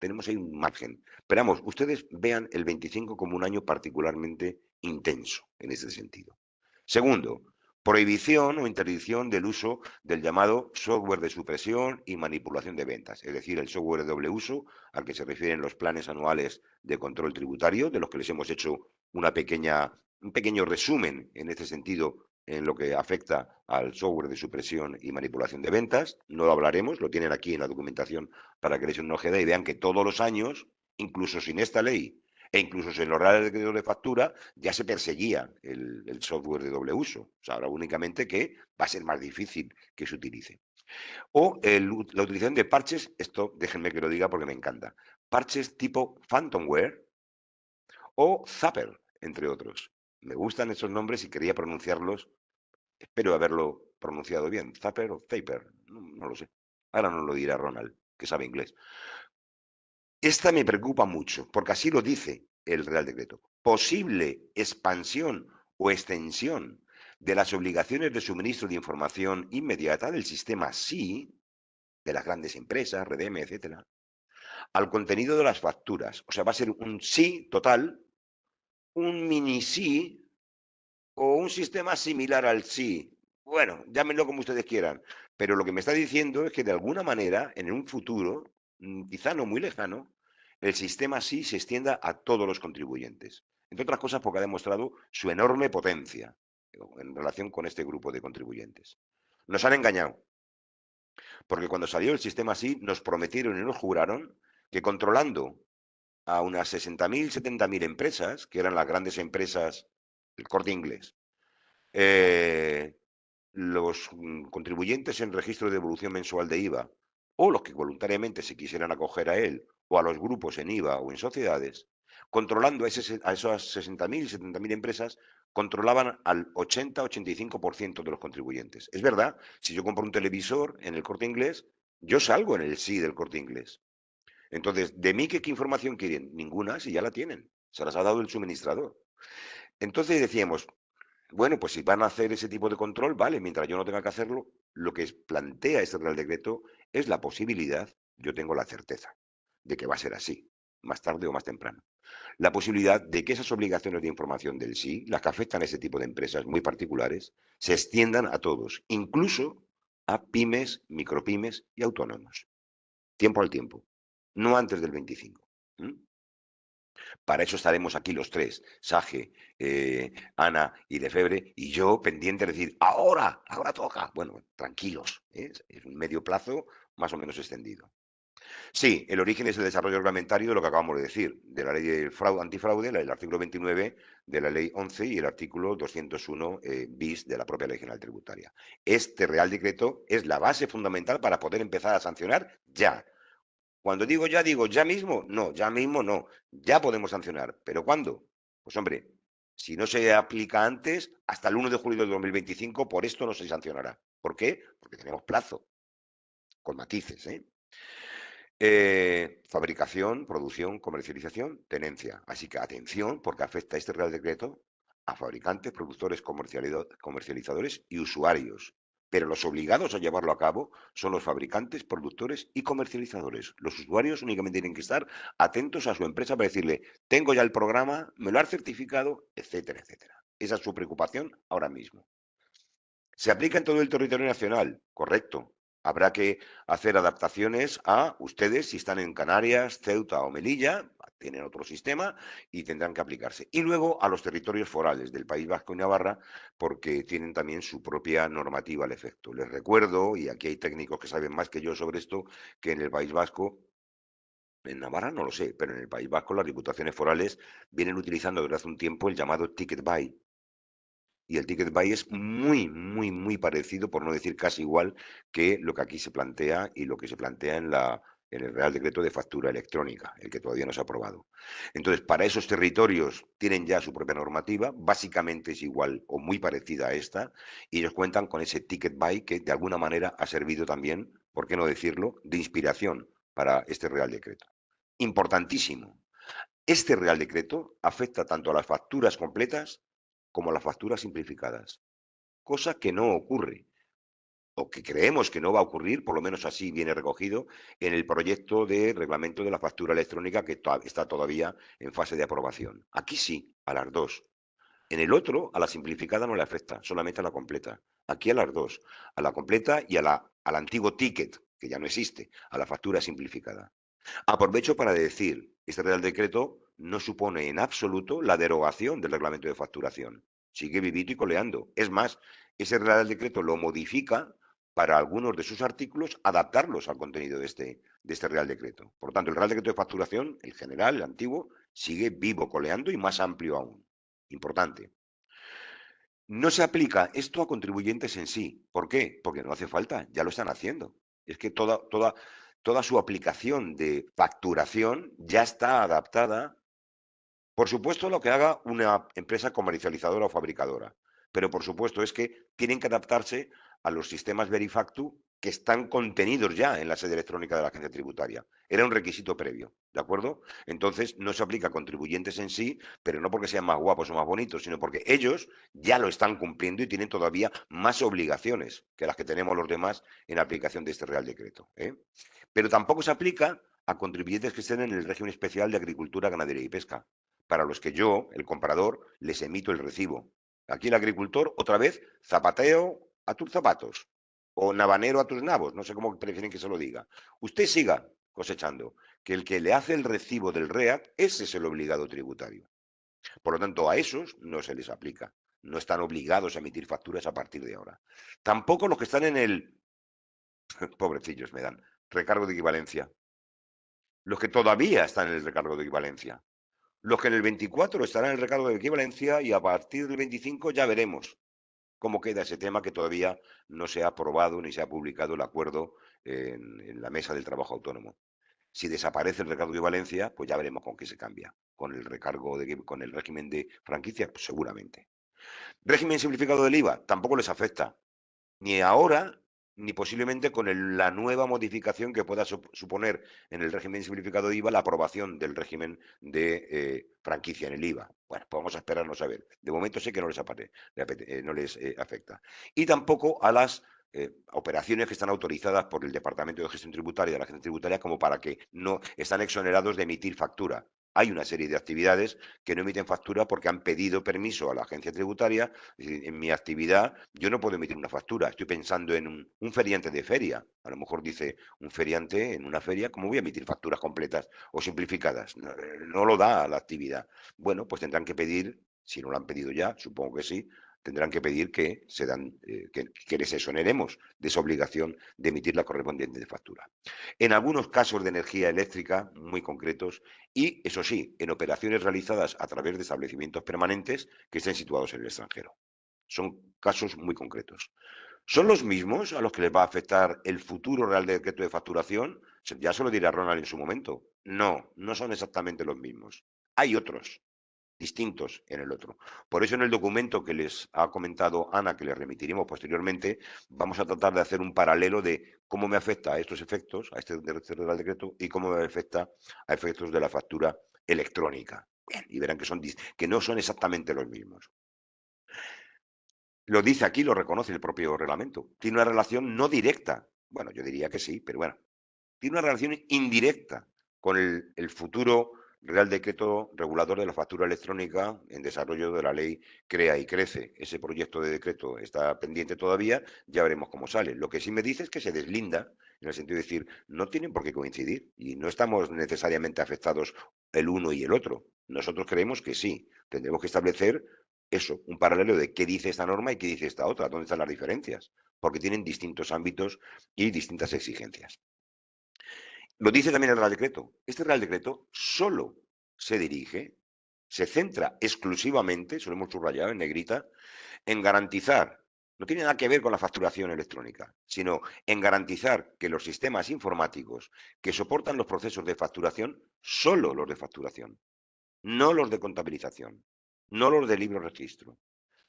Speaker 2: Tenemos ahí un margen. Pero vamos, ustedes vean el 25 como un año particularmente intenso en ese sentido. Segundo, prohibición o interdicción del uso del llamado software de supresión y manipulación de ventas, es decir, el software de doble uso al que se refieren los planes anuales de control tributario, de los que les hemos hecho un pequeño resumen en este sentido en lo que afecta al software de supresión y manipulación de ventas. No lo hablaremos, lo tienen aquí en la documentación para que les den una ojeada y vean que todos los años, incluso sin esta ley, e incluso en los reales decretos de factura ya se perseguía el software de doble uso. O sea, ahora únicamente que va a ser más difícil que se utilice. O la utilización de parches, esto déjenme que lo diga porque me encanta. Parches tipo Phantomware o Zapper, entre otros. Me gustan esos nombres y quería pronunciarlos. Espero haberlo pronunciado bien. Zapper o Zaper, no lo sé. Ahora nos lo dirá Ronald, que sabe inglés. Esta me preocupa mucho, porque así lo dice el Real Decreto. Posible expansión o extensión de las obligaciones de suministro de información inmediata del sistema SI, de las grandes empresas, Redeme, etcétera, al contenido de las facturas. O sea, va a ser un sí total, un mini sí o un sistema similar al sí. Bueno, llámenlo como ustedes quieran, pero lo que me está diciendo es que de alguna manera, en un futuro, quizá no muy lejano, el sistema sí se extienda a todos los contribuyentes. Entre otras cosas porque ha demostrado su enorme potencia en relación con este grupo de contribuyentes. Nos han engañado, porque cuando salió el sistema sí nos prometieron y nos juraron que controlando a unas 60.000, 70.000 empresas, que eran las grandes empresas, el Corte Inglés, eh, los contribuyentes en registro de devolución mensual de IVA o los que voluntariamente se quisieran acoger a él o a los grupos en IVA o en sociedades, controlando a esas 60.000 y 70.000 empresas, controlaban al 80-85% de los contribuyentes. Es verdad, si yo compro un televisor en el Corte Inglés, yo salgo en el sí del Corte Inglés. Entonces, ¿de mí qué información quieren? Ninguna, si ya la tienen. Se las ha dado el suministrador. Entonces decíamos, bueno, pues si van a hacer ese tipo de control, vale, mientras yo no tenga que hacerlo, lo que plantea este Real Decreto es la posibilidad, yo tengo la certeza de que va a ser así, más tarde o más temprano, la posibilidad de que esas obligaciones de información del sí, las que afectan a ese tipo de empresas muy particulares, se extiendan a todos, incluso a pymes, micropymes y autónomos. Tiempo al tiempo, no antes del 25. ¿M? Para eso estaremos aquí los tres, Sage, Ana y Lefebvre, y yo pendiente de decir, ahora toca. Bueno, tranquilos, ¿eh? Es un medio plazo más o menos extendido. Sí, el origen es el desarrollo reglamentario de lo que acabamos de decir, de la ley de antifraude, el artículo 29 de la ley 11 y el artículo 201 bis de la propia ley general tributaria. Este Real Decreto es la base fundamental para poder empezar a sancionar ya. Cuando digo ya mismo, no, ya mismo no. Ya podemos sancionar. ¿Pero cuándo? Pues hombre, si no se aplica antes, hasta el 1 de julio del 2025, por esto no se sancionará. ¿Por qué? Porque tenemos plazo, con matices, ¿eh? Fabricación, producción, comercialización, tenencia. Así que atención, porque afecta este Real Decreto a fabricantes, productores, comercializadores y usuarios. Pero los obligados a llevarlo a cabo son los fabricantes, productores y comercializadores. Los usuarios únicamente tienen que estar atentos a su empresa para decirle, tengo ya el programa, me lo has certificado, etcétera, etcétera. Esa es su preocupación ahora mismo. ¿Se aplica en todo el territorio nacional? Correcto. Habrá que hacer adaptaciones a ustedes si están en Canarias, Ceuta o Melilla, tienen otro sistema y tendrán que aplicarse. Y luego a los territorios forales del País Vasco y Navarra, porque tienen también su propia normativa al efecto. Les recuerdo, y aquí hay técnicos que saben más que yo sobre esto, que en el País Vasco En Navarra no lo sé, pero en el País Vasco las diputaciones forales vienen utilizando desde hace un tiempo el llamado ticket buy. Y el ticket buy es muy, muy, muy parecido, por no decir casi igual, que lo que aquí se plantea y lo que se plantea en el Real Decreto de Factura Electrónica, el que todavía no se ha aprobado. Entonces, para esos territorios tienen ya su propia normativa, básicamente es igual o muy parecida a esta, y ellos cuentan con ese ticket buy que de alguna manera ha servido también, por qué no decirlo, de inspiración para este Real Decreto. Importantísimo. Este Real Decreto afecta tanto a las facturas completas como a las facturas simplificadas, cosa que no ocurre, o que creemos que no va a ocurrir, por lo menos así viene recogido en el proyecto de reglamento de la factura electrónica que está todavía en fase de aprobación. Aquí sí, a las dos. En el otro, a la simplificada no le afecta, solamente a la completa. Aquí a las dos, a la completa y al antiguo ticket, que ya no existe, a la factura simplificada. Aprovecho para decir, este Real Decreto no supone en absoluto la derogación del reglamento de facturación. Sigue vivito y coleando. Es más, ese Real Decreto lo modifica para algunos de sus artículos, adaptarlos al contenido de este Real Decreto. Por lo tanto, el Real Decreto de facturación, el general, el antiguo, sigue vivo, coleando y más amplio aún. Importante. No se aplica esto a contribuyentes en sí. ¿Por qué? Porque no hace falta, ya lo están haciendo. Es que toda su aplicación de facturación ya está adaptada, por supuesto, lo que haga una empresa comercializadora o fabricadora, pero por supuesto es que tienen que adaptarse a los sistemas Verifactu que están contenidos ya en la sede electrónica de la agencia tributaria. Era un requisito previo, ¿de acuerdo? Entonces no se aplica a contribuyentes en sí, pero no porque sean más guapos o más bonitos, sino porque ellos ya lo están cumpliendo y tienen todavía más obligaciones que las que tenemos los demás en aplicación de este Real Decreto, ¿eh? Pero tampoco se aplica a contribuyentes que estén en el régimen especial de agricultura, ganadería y pesca, para los que yo, el comprador, les emito el recibo. Aquí el agricultor, otra vez, zapateo a tus zapatos o nabanero a tus nabos, no sé cómo prefieren que se lo diga. Usted siga cosechando, que el que le hace el recibo del REAC, ese es el obligado tributario. Por lo tanto, a esos no se les aplica. No están obligados a emitir facturas a partir de ahora. Tampoco los que están en el, pobrecillos me dan, recargo de equivalencia. Los que todavía están en el recargo de equivalencia. Los que en el 24 estarán en el recargo de equivalencia y a partir del 25 ya veremos cómo queda ese tema que todavía no se ha aprobado ni se ha publicado el acuerdo en la mesa del trabajo autónomo. Si desaparece el recargo de equivalencia, pues ya veremos con qué se cambia. Con el con el régimen de franquicia, pues seguramente. Régimen simplificado del IVA, tampoco les afecta. Ni ahora, ni posiblemente con la nueva modificación que pueda suponer en el régimen simplificado de IVA la aprobación del régimen de franquicia en el IVA. Bueno, pues vamos a esperarnos a ver. De momento sé que no les afecta. Y tampoco a las operaciones que están autorizadas por el Departamento de Gestión Tributaria de la Agencia Tributaria como para que no están exonerados de emitir factura. Hay una serie de actividades que no emiten factura porque han pedido permiso a la agencia tributaria. Es decir, en mi actividad yo no puedo emitir una factura. Estoy pensando en un feriante de feria. A lo mejor dice un feriante en una feria, ¿cómo voy a emitir facturas completas o simplificadas? No, no lo da la actividad. Bueno, pues tendrán que pedir, si no lo han pedido ya, supongo que sí, tendrán que pedir que les exoneremos de esa obligación de emitir la correspondiente factura. En algunos casos de energía eléctrica muy concretos y, eso sí, en operaciones realizadas a través de establecimientos permanentes que estén situados en el extranjero. Son casos muy concretos. ¿Son los mismos a los que les va a afectar el futuro Real Decreto de facturación? Ya se lo dirá Ronald en su momento. No, no son exactamente los mismos. Hay otros distintos en el otro. Por eso en el documento que les ha comentado Ana, que les remitiremos posteriormente, vamos a tratar de hacer un paralelo de cómo me afecta a estos efectos, a este Real Decreto, y cómo me afecta a efectos de la factura electrónica. Bien, y verán que no son exactamente los mismos. Lo dice aquí, lo reconoce el propio reglamento. Tiene una relación no directa. Bueno, yo diría que sí, pero bueno, tiene una relación indirecta con el futuro Real Decreto Regulador de la Factura Electrónica en desarrollo de la ley Crea y Crece. Ese proyecto de decreto está pendiente todavía, ya veremos cómo sale. Lo que sí me dice es que se deslinda, en el sentido de decir, no tienen por qué coincidir y no estamos necesariamente afectados el uno y el otro. Nosotros creemos que sí, tendremos que establecer eso, un paralelo de qué dice esta norma y qué dice esta otra, dónde están las diferencias, porque tienen distintos ámbitos y distintas exigencias. Lo dice también el Real Decreto. Este Real Decreto solo se dirige, se centra exclusivamente, eso lo hemos subrayado en negrita, en garantizar, no tiene nada que ver con la facturación electrónica, sino en garantizar que los sistemas informáticos que soportan los procesos de facturación, solo los de facturación, no los de contabilización, no los de libro registro,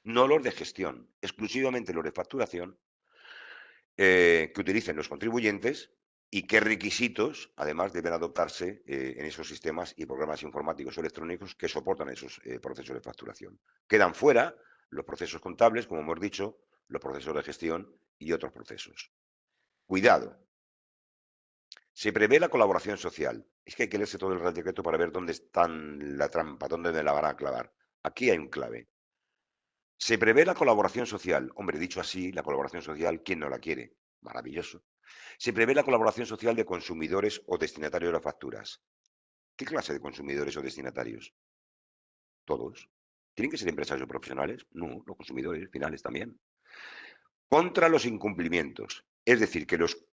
Speaker 2: no los de gestión, exclusivamente los de facturación, que utilicen los contribuyentes y qué requisitos, además, deben adoptarse en esos sistemas y programas informáticos o electrónicos que soportan esos procesos de facturación. Quedan fuera los procesos contables, como hemos dicho, los procesos de gestión y otros procesos. Cuidado, se prevé la colaboración social. Es que hay que leerse todo el Real Decreto para ver dónde está la trampa, dónde me la van a clavar. Aquí hay un clave. Se prevé la colaboración social. Hombre, dicho así, la colaboración social, ¿quién no la quiere? Maravilloso. Se prevé la colaboración social de consumidores o destinatarios de las facturas. ¿Qué clase de consumidores o destinatarios? Todos. ¿Tienen que ser empresarios o profesionales? No, los consumidores finales también. Contra los incumplimientos. Es decir, que los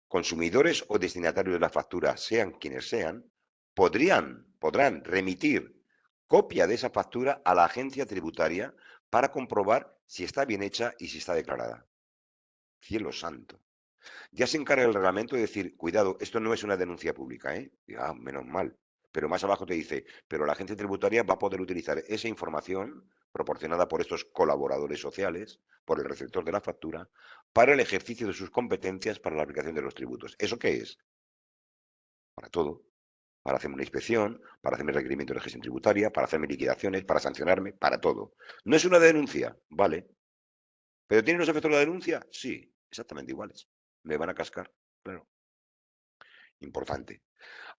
Speaker 2: consumidores o destinatarios de la factura, sean quienes sean, podrán remitir copia de esa factura a la agencia tributaria para comprobar si está bien hecha y si está declarada. Cielo santo. Ya se encarga el reglamento de decir, cuidado, esto no es una denuncia pública, ¿eh? Ya, menos mal. Pero más abajo te dice, pero la agencia tributaria va a poder utilizar esa información proporcionada por estos colaboradores sociales, por el receptor de la factura, para el ejercicio de sus competencias para la aplicación de los tributos. ¿Eso qué es? Para todo. Para hacerme una inspección, para hacerme requerimientos de gestión tributaria, para hacerme liquidaciones, para sancionarme, para todo. No es una denuncia, vale. ¿Pero tiene los efectos de la denuncia? Sí, exactamente iguales. Me van a cascar, claro. Importante.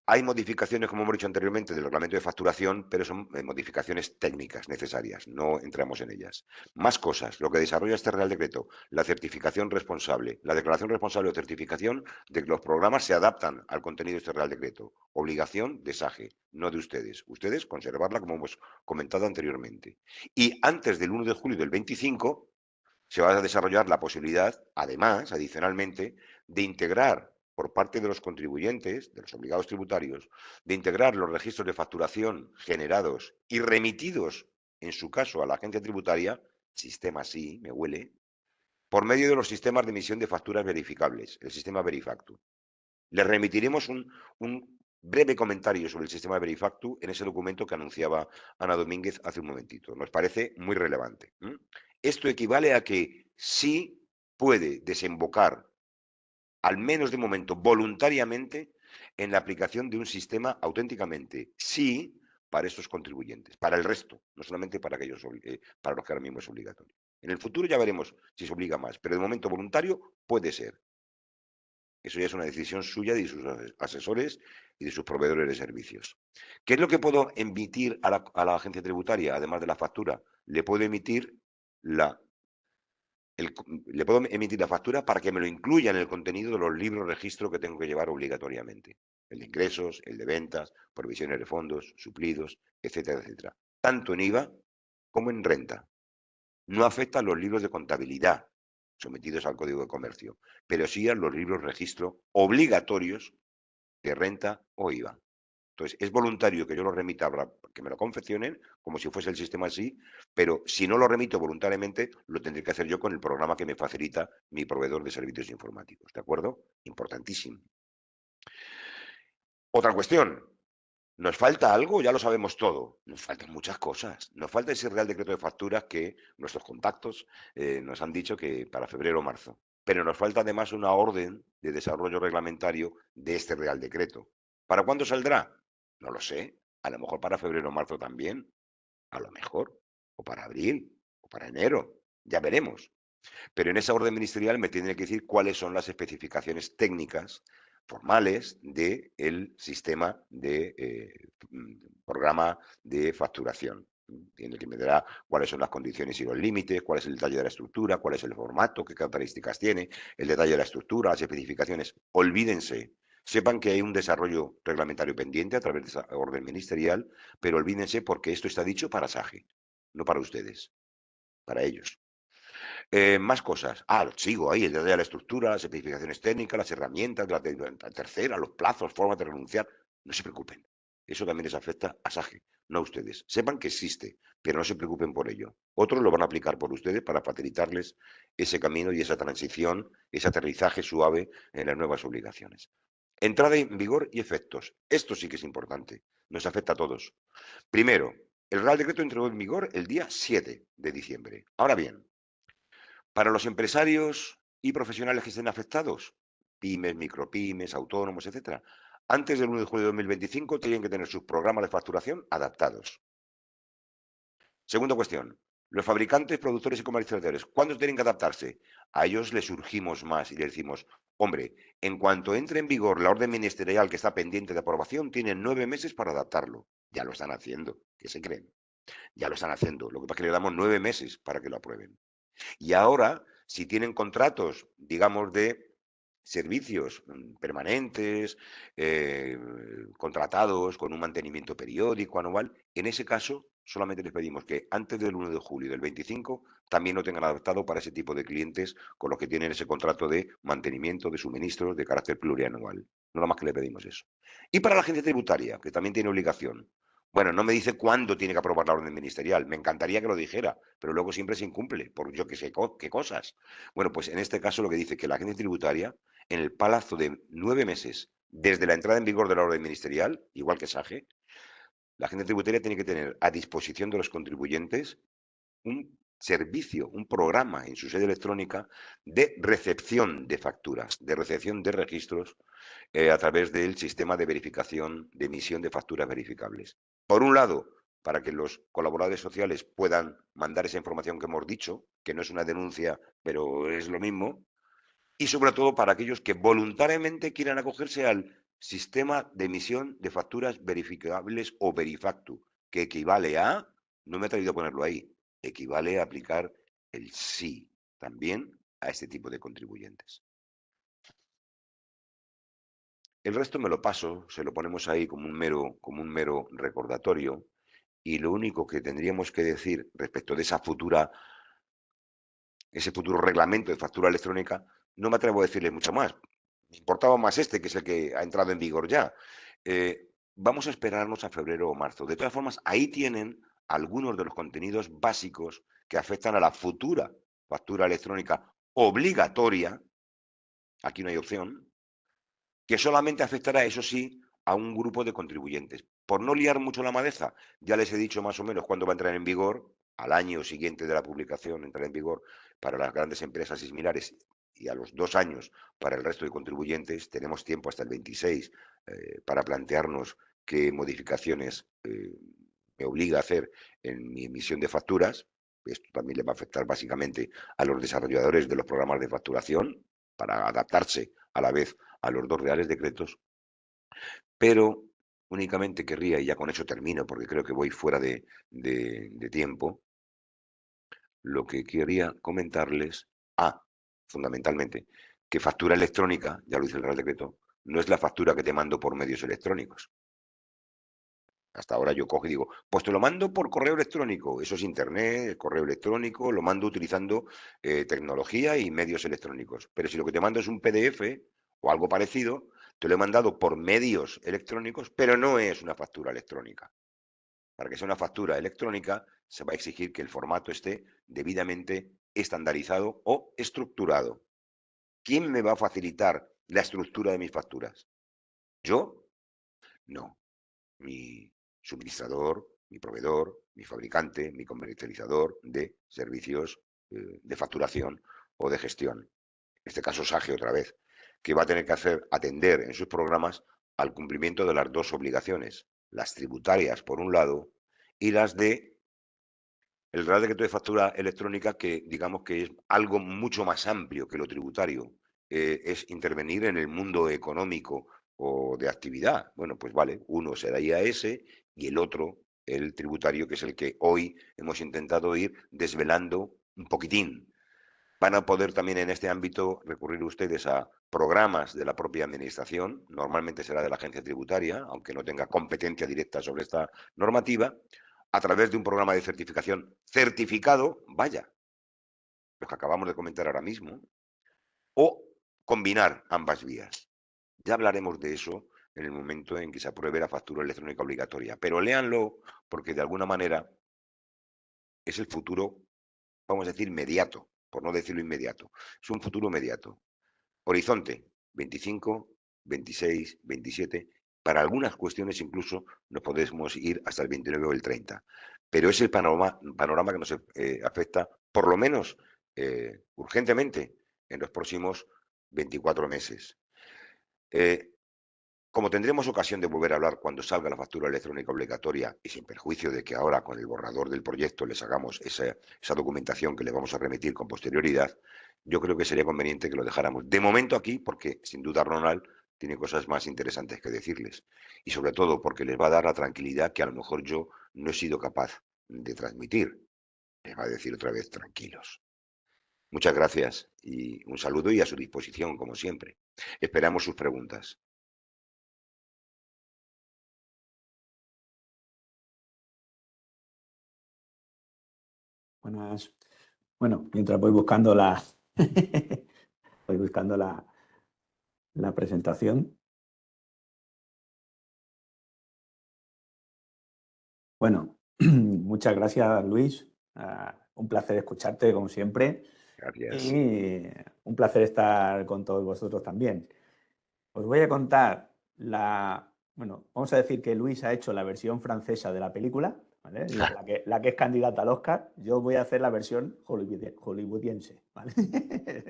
Speaker 2: Hay modificaciones, como hemos dicho anteriormente, del reglamento de facturación, pero son modificaciones técnicas necesarias, no entramos en ellas. Más cosas, lo que desarrolla este Real Decreto, la certificación responsable, la declaración responsable o certificación de que los programas se adaptan al contenido de este Real Decreto. Obligación de SAGE, no de ustedes. Ustedes conservarla como hemos comentado anteriormente. Y antes del 1 de julio del 25 se va a desarrollar la posibilidad, además, adicionalmente, de integrar por parte de los contribuyentes, de los obligados tributarios, de integrar los registros de facturación generados y remitidos, en su caso, a la agencia tributaria, sistema sí, me huele, por medio de los sistemas de emisión de facturas verificables, el sistema Verifactu. Les remitiremos un breve comentario sobre el sistema Verifactu en ese documento que anunciaba Ana Domínguez hace un momentito. Nos parece muy relevante. Esto equivale a que sí puede desembocar, al menos de momento, voluntariamente, en la aplicación de un sistema auténticamente sí para estos contribuyentes, para el resto, no solamente para aquellos para los que ahora mismo es obligatorio. En el futuro ya veremos si se obliga más, pero de momento voluntario puede ser. Eso ya es una decisión suya y de sus asesores y de sus proveedores de servicios. ¿Qué es lo que puedo emitir a la agencia tributaria, además de la factura? Le puedo emitir la le puedo emitir la factura para que me lo incluya en el contenido de los libros registro que tengo que llevar obligatoriamente. El de ingresos, el de ventas, provisiones de fondos, suplidos, etcétera, etcétera. Tanto en IVA como en renta. No afecta a los libros de contabilidad sometidos al Código de Comercio, pero sí a los libros registro obligatorios de renta o IVA. Entonces, es voluntario que yo lo remita, que me lo confeccionen, como si fuese el sistema así, pero si no lo remito voluntariamente, lo tendré que hacer yo con el programa que me facilita mi proveedor de servicios informáticos. ¿De acuerdo? Importantísimo. Otra cuestión. ¿Nos falta algo? Ya lo sabemos todo. Nos faltan muchas cosas. Nos falta ese Real Decreto de Facturas que nuestros contactos nos han dicho que para febrero o marzo. Pero nos falta además una orden de desarrollo reglamentario de este Real Decreto. ¿Para cuándo saldrá? No lo sé. A lo mejor para febrero o marzo también. A lo mejor. O para abril. O para enero. Ya veremos. Pero en esa orden ministerial me tiene que decir cuáles son las especificaciones técnicas formales del sistema de programa de facturación. Tiene que me dará cuáles son las condiciones y los límites, cuál es el detalle de la estructura, cuál es el formato, qué características tiene, el detalle de la estructura, las especificaciones. Olvídense, sepan que hay un desarrollo reglamentario pendiente a través de esa orden ministerial, pero olvídense porque esto está dicho para SAGE, no para ustedes, para ellos. Más cosas. Sigo ahí, el detalle de la estructura, las especificaciones técnicas, las herramientas, la tercera, los plazos, formas de renunciar. No se preocupen. Eso también les afecta a SAGE, no a ustedes. Sepan que existe, pero no se preocupen por ello. Otros lo van a aplicar por ustedes para facilitarles ese camino y esa transición, ese aterrizaje suave en las nuevas obligaciones. Entrada en vigor y efectos. Esto sí que es importante. Nos afecta a todos. Primero, el Real Decreto entró en vigor el día 7 de diciembre. Ahora bien, para los empresarios y profesionales que estén afectados, pymes, micropymes, autónomos, etcétera, antes del 1 de julio de 2025 tienen que tener sus programas de facturación adaptados. Segunda cuestión, los fabricantes, productores y comercializadores, ¿cuándo tienen que adaptarse? A ellos les urgimos más y les decimos, hombre, en cuanto entre en vigor la orden ministerial que está pendiente de aprobación, tienen 9 meses para adaptarlo. Ya lo están haciendo, ¿qué se creen? Ya lo están haciendo. Lo que pasa es que le damos 9 meses para que lo aprueben. Y ahora, si tienen contratos, digamos, de servicios permanentes, contratados con un mantenimiento periódico anual, en ese caso solamente les pedimos que antes del 1 de julio del 25 también lo tengan adaptado para ese tipo de clientes con los que tienen ese contrato de mantenimiento de suministros de carácter plurianual. Nada más que le pedimos eso. Y para la agencia tributaria, que también tiene obligación. Bueno, no me dice cuándo tiene que aprobar la orden ministerial. Me encantaría que lo dijera, pero luego siempre se incumple, por yo que sé qué cosas. Bueno, pues en este caso lo que dice que la agencia tributaria, en el plazo de 9 meses desde la entrada en vigor de la orden ministerial, igual que SAGE, la agencia tributaria tiene que tener a disposición de los contribuyentes un servicio, un programa en su sede electrónica de recepción de facturas, de recepción de registros a través del sistema de verificación de emisión de facturas verificables. Por un lado, para que los colaboradores sociales puedan mandar esa información que hemos dicho, que no es una denuncia, pero es lo mismo, y sobre todo para aquellos que voluntariamente quieran acogerse al sistema de emisión de facturas verificables o Verifactu, que equivale a, no me he atrevido a ponerlo ahí, equivale a aplicar el sí también a este tipo de contribuyentes. El resto me lo paso, se lo ponemos ahí como un mero recordatorio, y lo único que tendríamos que decir respecto de ese futuro reglamento de factura electrónica, no me atrevo a decirle mucho más. Me importaba más este, que es el que ha entrado en vigor ya. Vamos a esperarnos a febrero o marzo. De todas formas, ahí tienen algunos de los contenidos básicos que afectan a la futura factura electrónica obligatoria. Aquí no hay opción, que solamente afectará, eso sí, a un grupo de contribuyentes. Por no liar mucho la madeja, ya les he dicho más o menos cuándo va a entrar en vigor, al año siguiente de la publicación entrará en vigor para las grandes empresas y similares, y a los 2 años para el resto de contribuyentes. Tenemos tiempo hasta el 26 para plantearnos qué modificaciones me obliga a hacer en mi emisión de facturas. Esto también le va a afectar básicamente a los desarrolladores de los programas de facturación para adaptarse a la vez a los 2 reales decretos, pero únicamente querría, y ya con eso termino porque creo que voy fuera de tiempo, lo que quería comentarles, fundamentalmente, que factura electrónica, ya lo dice el real decreto, no es la factura que te mando por medios electrónicos. Hasta ahora yo cojo y digo, pues te lo mando por correo electrónico. Eso es internet, correo electrónico, lo mando utilizando tecnología y medios electrónicos. Pero si lo que te mando es un PDF o algo parecido, te lo he mandado por medios electrónicos, pero no es una factura electrónica. Para que sea una factura electrónica, se va a exigir que el formato esté debidamente estandarizado o estructurado. ¿Quién me va a facilitar la estructura de mis facturas? ¿Yo? No. Mi suministrador, mi proveedor, mi fabricante, mi comercializador de servicios de facturación o de gestión. En este caso SAGE otra vez, que va a tener que atender en sus programas al cumplimiento de las 2 obligaciones, las tributarias por un lado y las de el Real Decreto de Factura Electrónica, que digamos que es algo mucho más amplio que lo tributario, es intervenir en el mundo económico o de actividad. Bueno, pues vale, uno será IAS y el otro, el tributario, que es el que hoy hemos intentado ir desvelando un poquitín. Van a poder también en este ámbito recurrir ustedes a programas de la propia administración, normalmente será de la agencia tributaria, aunque no tenga competencia directa sobre esta normativa, a través de un programa de certificación certificado, vaya, los que acabamos de comentar ahora mismo, o combinar ambas vías. Ya hablaremos de eso en el momento en que se apruebe la factura electrónica obligatoria, pero léanlo porque de alguna manera es el futuro, vamos a decir, inmediato, por no decirlo inmediato. Es un futuro inmediato. Horizonte 25, 26, 27. Para algunas cuestiones incluso nos podemos ir hasta el 29 o el 30. Pero es el panorama que nos afecta, por lo menos urgentemente, en los próximos 24 meses. Como tendremos ocasión de volver a hablar cuando salga la factura electrónica obligatoria y sin perjuicio de que ahora con el borrador del proyecto les hagamos esa documentación que le vamos a remitir con posterioridad, yo creo que sería conveniente que lo dejáramos de momento aquí porque sin duda Ronald tiene cosas más interesantes que decirles y sobre todo porque les va a dar la tranquilidad que a lo mejor yo no he sido capaz de transmitir. Les va a decir otra vez tranquilos. Muchas gracias y un saludo y a su disposición como siempre. Esperamos sus preguntas.
Speaker 3: Buenas. Bueno, mientras voy buscando voy buscando la presentación. Bueno, muchas gracias, Luis. Un placer escucharte, como siempre.
Speaker 2: Gracias.
Speaker 3: Y un placer estar con todos vosotros también. Os voy a contar bueno, vamos a decir que Luis ha hecho la versión francesa de la película, ¿vale? La que es candidata al Oscar. Yo voy a hacer la versión hollywoodiense, ¿vale?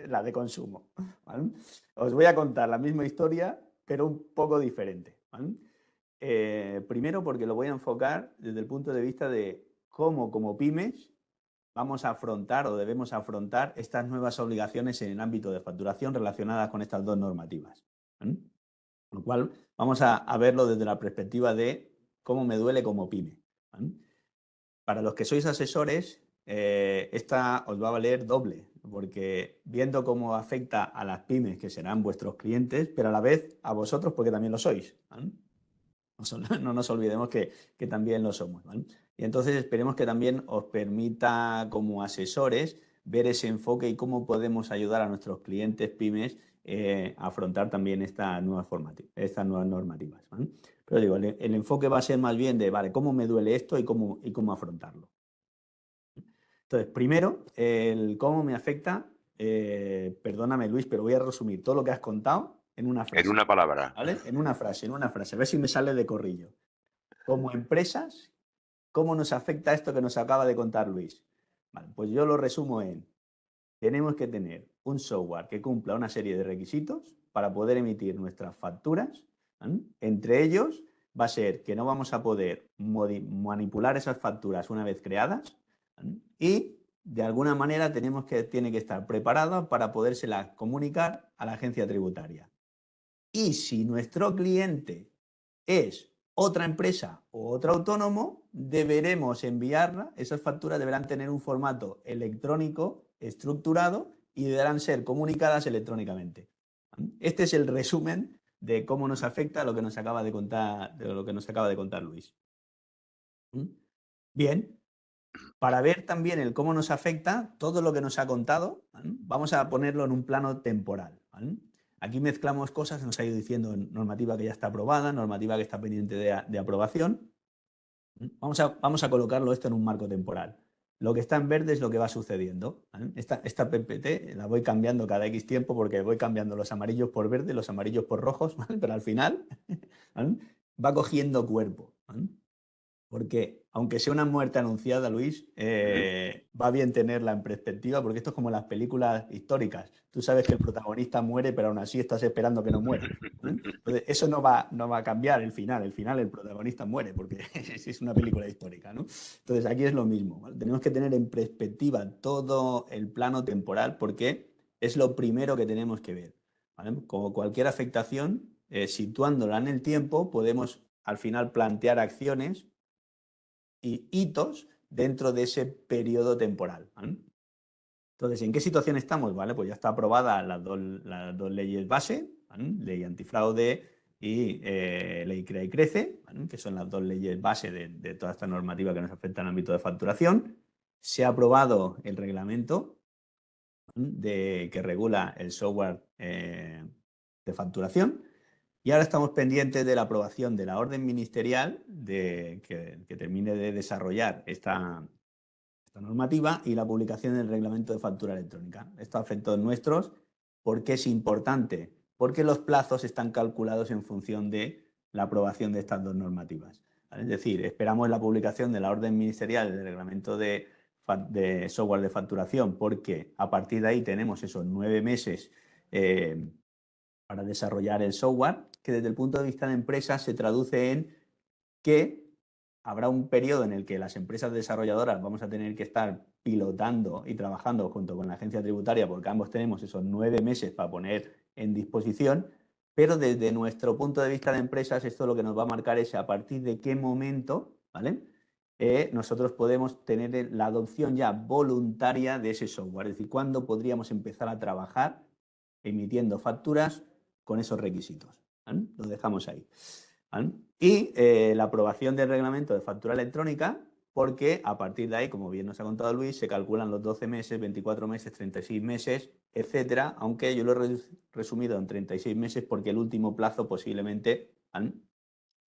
Speaker 3: La de consumo, ¿vale? Os voy a contar la misma historia, pero un poco diferente, ¿vale? Primero porque lo voy a enfocar desde el punto de vista de cómo, como pymes, vamos a afrontar o debemos afrontar estas nuevas obligaciones en el ámbito de facturación relacionadas con estas dos normativas. ¿Vale? Con lo cual, vamos a verlo desde la perspectiva de cómo me duele como pyme. ¿Vale? Para los que sois asesores, esta os va a valer doble, porque viendo cómo afecta a las pymes, que serán vuestros clientes, pero a la vez a vosotros, porque también lo sois. ¿Vale? No nos olvidemos que también lo somos, ¿vale? Y entonces esperemos que también os permita, como asesores, ver ese enfoque y cómo podemos ayudar a nuestros clientes pymes a afrontar también estas nuevas normativas, ¿vale? Pero digo, el enfoque va a ser más bien de, vale, ¿cómo me duele esto y cómo afrontarlo? Entonces, primero, el cómo me afecta, perdóname, Luis, pero voy a resumir todo lo que has contado en una frase.
Speaker 2: En una palabra.
Speaker 3: ¿Vale? En una frase. A ver si me sale de corrillo. Como empresas, ¿cómo nos afecta esto que nos acaba de contar Luis? Vale, pues yo lo resumo en, tenemos que tener un software que cumpla una serie de requisitos para poder emitir nuestras facturas, ¿vale? Entre ellos va a ser que no vamos a poder manipular esas facturas una vez creadas, ¿vale? Y de alguna manera tiene que estar preparada para podérselas comunicar a la agencia tributaria. Y si nuestro cliente es otra empresa o otro autónomo, deberemos enviarla, esas facturas deberán tener un formato electrónico estructurado y deberán ser comunicadas electrónicamente. Este es el resumen de cómo nos afecta lo que nos acaba de contar Luis. Bien, para ver también el cómo nos afecta todo lo que nos ha contado, ¿vale? Vamos a ponerlo en un plano temporal, ¿vale? Aquí mezclamos cosas, nos ha ido diciendo normativa que ya está aprobada, normativa que está pendiente de aprobación. Vamos a colocarlo esto en un marco temporal. Lo que está en verde es lo que va sucediendo, ¿vale? Esta PPT la voy cambiando cada X tiempo porque voy cambiando los amarillos por verde, los amarillos por rojos, ¿vale? Pero al final, ¿vale? Va cogiendo cuerpo, ¿vale? Porque aunque sea una muerte anunciada, Luis, va bien tenerla en perspectiva, porque esto es como las películas históricas. Tú sabes que el protagonista muere, pero aún así estás esperando que no muera. Entonces, eso no va a cambiar el final. El final, el protagonista muere, porque es una película histórica, ¿no? Entonces, aquí es lo mismo, ¿vale? Tenemos que tener en perspectiva todo el plano temporal, porque es lo primero que tenemos que ver, ¿vale? Como cualquier afectación, situándola en el tiempo, podemos al final plantear acciones y hitos dentro de ese periodo temporal, ¿vale? Entonces, ¿en qué situación estamos? ¿Vale? Pues ya está aprobada las dos leyes base, ¿vale? Ley antifraude y ley Crea y Crece, ¿vale? Que son las dos leyes base de toda esta normativa que nos afecta al ámbito de facturación. Se ha aprobado el reglamento que regula el software de facturación. Y ahora estamos pendientes de la aprobación de la orden ministerial que termine de desarrollar esta normativa y la publicación del reglamento de factura electrónica. Esto afecta a nuestros. ¿Por qué es importante? Porque los plazos están calculados en función de la aprobación de estas dos normativas. ¿Vale? Es decir, esperamos la publicación de la orden ministerial del reglamento de software de facturación, porque a partir de ahí tenemos esos 9 meses para desarrollar el software, que desde el punto de vista de empresas se traduce en que habrá un periodo en el que las empresas desarrolladoras vamos a tener que estar pilotando y trabajando junto con la agencia tributaria, porque ambos tenemos esos 9 meses para poner en disposición, pero desde nuestro punto de vista de empresas, esto lo que nos va a marcar es a partir de qué momento, ¿vale? Nosotros podemos tener la adopción ya voluntaria de ese software, es decir, cuándo podríamos empezar a trabajar emitiendo facturas con esos requisitos. ¿Vale? Lo dejamos ahí. ¿Vale? Y la aprobación del reglamento de factura electrónica, porque a partir de ahí, como bien nos ha contado Luis, se calculan los 12 meses, 24 meses, 36 meses, etcétera, aunque yo lo he resumido en 36 meses porque el último plazo posiblemente, ¿vale?,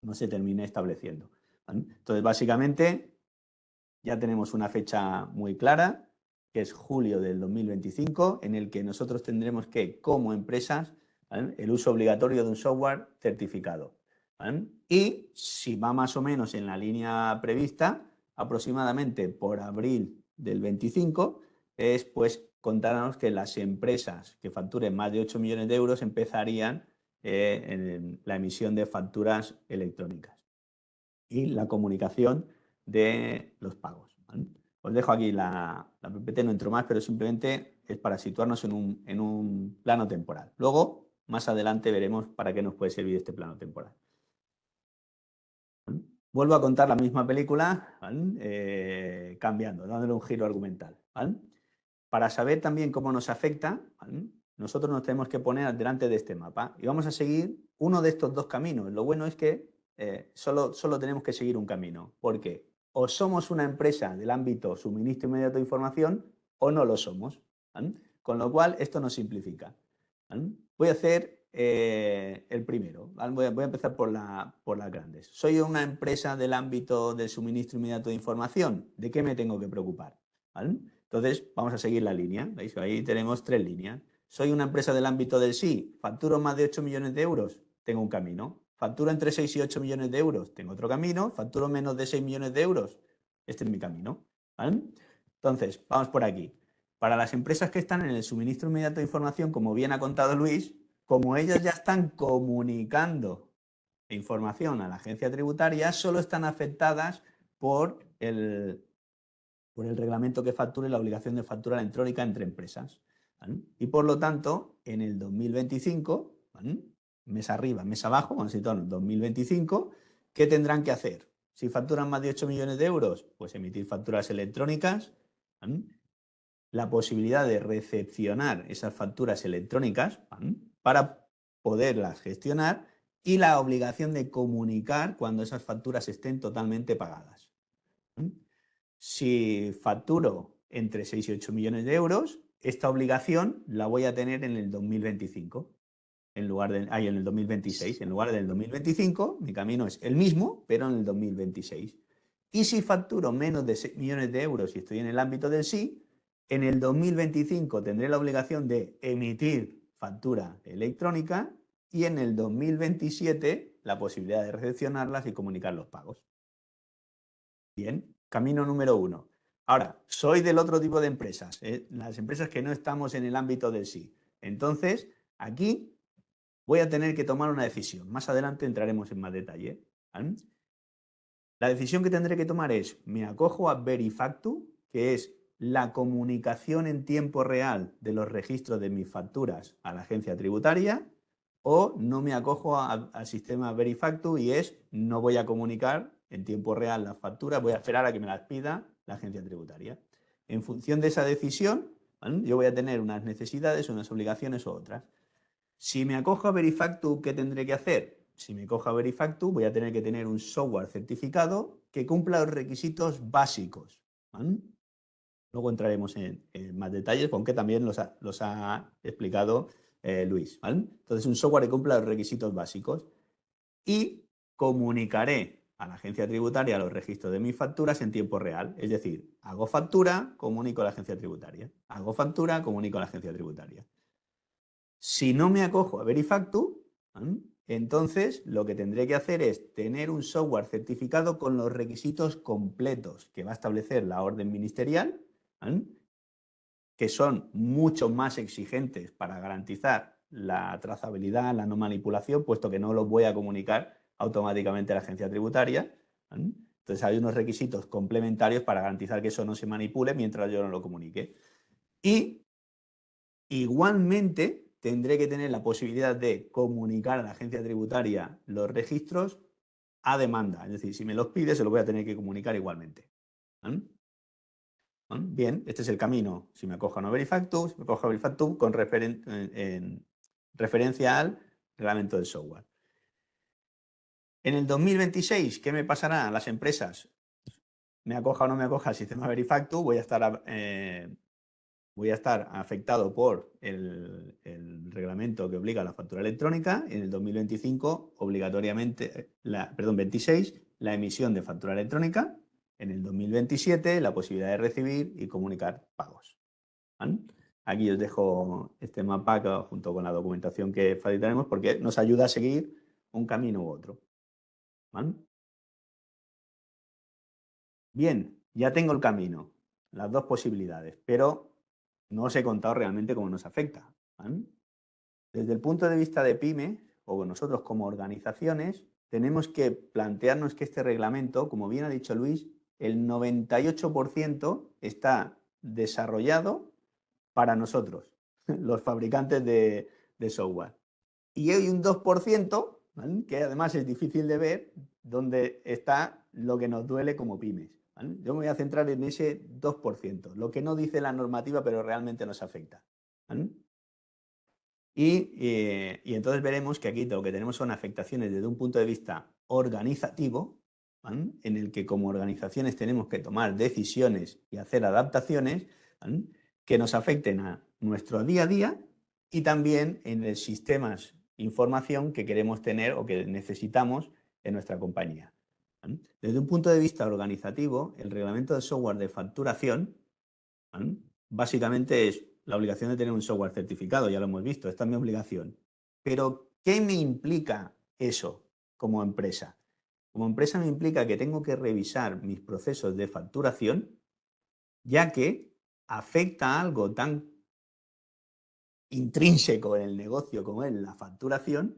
Speaker 3: no se termine estableciendo. ¿Vale? Entonces, básicamente, ya tenemos una fecha muy clara, que es julio del 2025, en el que nosotros tendremos que, como empresas, ¿vale?, el uso obligatorio de un software certificado. ¿Vale? Y si va más o menos en la línea prevista, aproximadamente por abril del 25, es pues contarnos que las empresas que facturen más de 8 millones de euros empezarían en la emisión de facturas electrónicas y la comunicación de los pagos. ¿Vale? Os dejo aquí la PPT, no entro más, pero simplemente es para situarnos en un plano temporal. Luego, más adelante veremos para qué nos puede servir este plano temporal. Vuelvo a contar la misma película, ¿vale? Cambiando, dándole un giro argumental. ¿Vale? Para saber también cómo nos afecta, ¿vale?, nosotros nos tenemos que poner delante de este mapa y vamos a seguir uno de estos dos caminos. Lo bueno es que solo tenemos que seguir un camino, porque o somos una empresa del ámbito suministro inmediato de información o no lo somos. ¿Vale? Con lo cual, esto nos simplifica. ¿Vale? Voy a hacer el primero. ¿Vale? Voy a empezar por las grandes. Soy una empresa del ámbito del suministro inmediato de información. ¿De qué me tengo que preocupar? ¿Vale? Entonces, vamos a seguir la línea. ¿Veis? Ahí tenemos 3 líneas. Soy una empresa del ámbito del sí. Facturo más de 8 millones de euros. Tengo un camino. Facturo entre 6 y 8 millones de euros. Tengo otro camino. Facturo menos de 6 millones de euros. Este es mi camino. ¿Vale? Entonces, vamos por aquí. Para las empresas que están en el suministro inmediato de información, como bien ha contado Luis, como ellas ya están comunicando información a la agencia tributaria, solo están afectadas por el reglamento que facture la obligación de factura electrónica entre empresas. ¿Vale? Y por lo tanto, en el 2025, ¿vale?, mes arriba, mes abajo, vamos a situarnos en 2025, ¿qué tendrán que hacer? Si facturan más de 8 millones de euros, pues emitir facturas electrónicas. ¿Vale? La posibilidad de recepcionar esas facturas electrónicas, ¿vale?, para poderlas gestionar, y la obligación de comunicar cuando esas facturas estén totalmente pagadas. ¿Vale? Si facturo entre 6 y 8 millones de euros, esta obligación la voy a tener en el 2025, en el 2026. En lugar del 2025, mi camino es el mismo, pero en el 2026. Y si facturo menos de 6 millones de euros y estoy en el ámbito del sí, en el 2025 tendré la obligación de emitir factura electrónica y en el 2027 la posibilidad de recepcionarlas y comunicar los pagos. Bien, camino número 1. Ahora, soy del otro tipo de empresas, las empresas que no estamos en el ámbito del sí. Entonces, aquí voy a tener que tomar una decisión. Más adelante entraremos en más detalle. ¿Vale? La decisión que tendré que tomar es, me acojo a Verifactu, que es la comunicación en tiempo real de los registros de mis facturas a la agencia tributaria, o no me acojo al sistema Verifactu y es, no voy a comunicar en tiempo real las facturas, voy a esperar a que me las pida la agencia tributaria. En función de esa decisión, ¿vale?, yo voy a tener unas necesidades, unas obligaciones u otras. Si me acojo a Verifactu, ¿qué tendré que hacer? Si me acojo a Verifactu, voy a tener que tener un software certificado que cumpla los requisitos básicos. ¿Vale? Luego entraremos en más detalles, aunque también los ha explicado Luis, ¿vale? Entonces, un software que cumpla los requisitos básicos y comunicaré a la agencia tributaria los registros de mis facturas en tiempo real. Es decir, hago factura, comunico a la agencia tributaria. Hago factura, comunico a la agencia tributaria. Si no me acojo a Verifactu, entonces lo que tendré que hacer es tener un software certificado con los requisitos completos que va a establecer la orden ministerial, que son mucho más exigentes para garantizar la trazabilidad, la no manipulación, puesto que no los voy a comunicar automáticamente a la agencia tributaria. Entonces hay unos requisitos complementarios para garantizar que eso no se manipule mientras yo no lo comunique. Y igualmente tendré que tener la posibilidad de comunicar a la agencia tributaria los registros a demanda. Es decir, si me los pide, se los voy a tener que comunicar igualmente. Bien, este es el camino. Si me acojo a Verifactu, si me acojo a Verifactu con referencia al reglamento del software. En el 2026, ¿qué me pasará a las empresas? Me acoja o no me acoja al sistema Verifactu, voy a estar afectado por el reglamento que obliga a la factura electrónica. En el 2025, obligatoriamente, 26, la emisión de factura electrónica. En el 2027, la posibilidad de recibir y comunicar pagos. ¿Vale? Aquí os dejo este mapa junto con la documentación que facilitaremos porque nos ayuda a seguir un camino u otro. ¿Vale? Bien, ya tengo el camino, las dos posibilidades, pero no os he contado realmente cómo nos afecta. ¿Vale? Desde el punto de vista de PYME, o nosotros como organizaciones, tenemos que plantearnos que este reglamento, como bien ha dicho Luis, el 98% está desarrollado para nosotros, los fabricantes de software. Y hay un 2%, ¿vale?, que además es difícil de ver, donde está lo que nos duele como pymes. ¿Vale? Yo me voy a centrar en ese 2%, lo que no dice la normativa, pero realmente nos afecta. ¿Vale? Y entonces veremos que aquí lo que tenemos son afectaciones desde un punto de vista organizativo, ¿vale?, en el que como organizaciones tenemos que tomar decisiones y hacer adaptaciones, ¿vale?, que nos afecten a nuestro día a día y también en los sistemas de información que queremos tener o que necesitamos en nuestra compañía. ¿Vale? Desde un punto de vista organizativo, el reglamento de software de facturación, ¿vale?, básicamente es la obligación de tener un software certificado, ya lo hemos visto, esta es mi obligación. Pero, ¿qué me implica eso como empresa? Como empresa me implica que tengo que revisar mis procesos de facturación, ya que afecta a algo tan intrínseco en el negocio como es la facturación,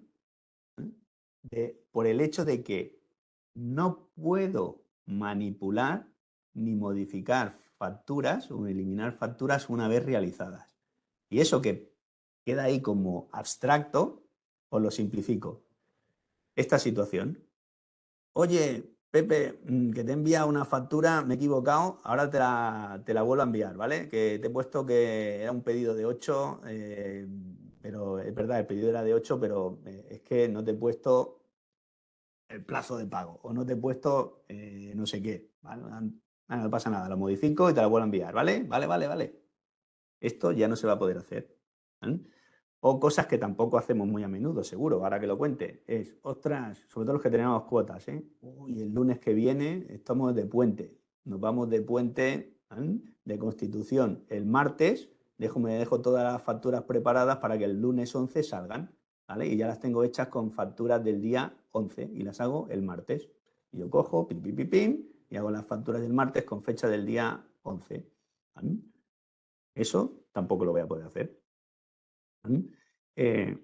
Speaker 3: por el hecho de que no puedo manipular ni modificar facturas o eliminar facturas una vez realizadas. Y eso que queda ahí como abstracto, os lo simplifico. Esta situación. Oye, Pepe, que te he enviado una factura, me he equivocado, ahora te la vuelvo a enviar, ¿vale? Que te he puesto que era un pedido de 8, pero es verdad, el pedido era de 8, pero es que no te he puesto el plazo de pago o no te he puesto no sé qué, ¿vale? No pasa nada, lo modifico y te la vuelvo a enviar, ¿vale? Vale. Esto ya no se va a poder hacer, ¿vale? O cosas que tampoco hacemos muy a menudo, seguro, ahora que lo cuente, es, ostras, sobre todo los que tenemos cuotas, uy, el lunes que viene estamos de puente, nos vamos de puente, ¿vale?, de Constitución el martes, me dejo todas las facturas preparadas para que el lunes 11 salgan, ¿vale? Y ya las tengo hechas con facturas del día 11 y las hago el martes. Y yo cojo, pim, y hago las facturas del martes con fecha del día 11. ¿Vale? Eso tampoco lo voy a poder hacer. ¿Vale?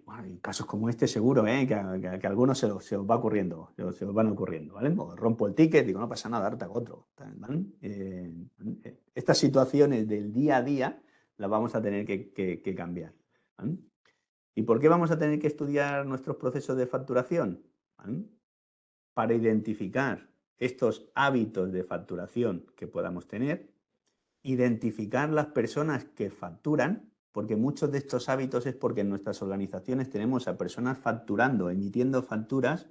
Speaker 3: Bueno, en casos como este seguro que a algunos se os va ocurriendo, se os van ocurriendo, ¿vale? O rompo el ticket, digo, no pasa nada, ahora te hago otro, ¿vale? Estas situaciones del día a día las vamos a tener que cambiar, ¿vale? ¿Y por qué vamos a tener que estudiar nuestros procesos de facturación? ¿Vale? Para identificar estos hábitos de facturación que podamos tener, identificar las personas que facturan, porque muchos de estos hábitos es porque en nuestras organizaciones tenemos a personas facturando, emitiendo facturas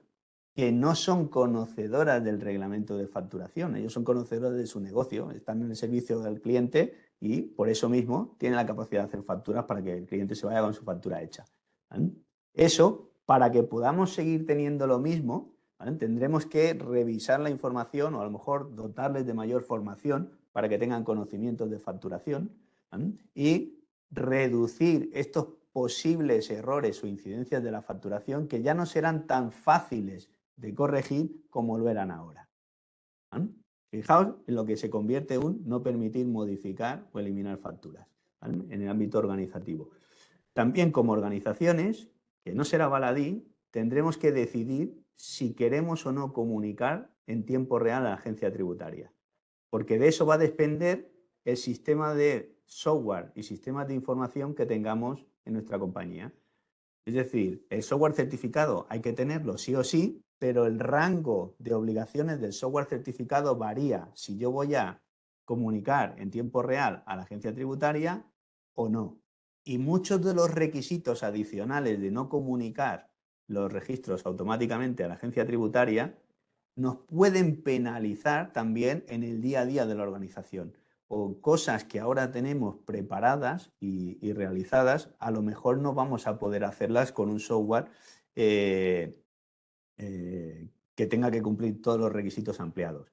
Speaker 3: que no son conocedoras del reglamento de facturación. Ellos son conocedores de su negocio, están en el servicio del cliente y por eso mismo tiene la capacidad de hacer facturas para que el cliente se vaya con su factura hecha, ¿vale? Eso, para que podamos seguir teniendo lo mismo, ¿vale? Tendremos que revisar la información o a lo mejor dotarles de mayor formación para que tengan conocimientos de facturación, ¿vale? Y reducir estos posibles errores o incidencias de la facturación que ya no serán tan fáciles de corregir como lo eran ahora, ¿vale? Fijaos en lo que se convierte un no permitir modificar o eliminar facturas, ¿vale? En el ámbito organizativo. También como organizaciones, que no será baladí, tendremos que decidir si queremos o no comunicar en tiempo real a la agencia tributaria, porque de eso va a depender el sistema de software y sistemas de información que tengamos en nuestra compañía. Es decir, el software certificado hay que tenerlo sí o sí, pero el rango de obligaciones del software certificado varía si yo voy a comunicar en tiempo real a la agencia tributaria o no. Y muchos de los requisitos adicionales de no comunicar los registros automáticamente a la agencia tributaria nos pueden penalizar también en el día a día de la organización. O cosas que ahora tenemos preparadas y realizadas, a lo mejor no vamos a poder hacerlas con un software que tenga que cumplir todos los requisitos ampliados.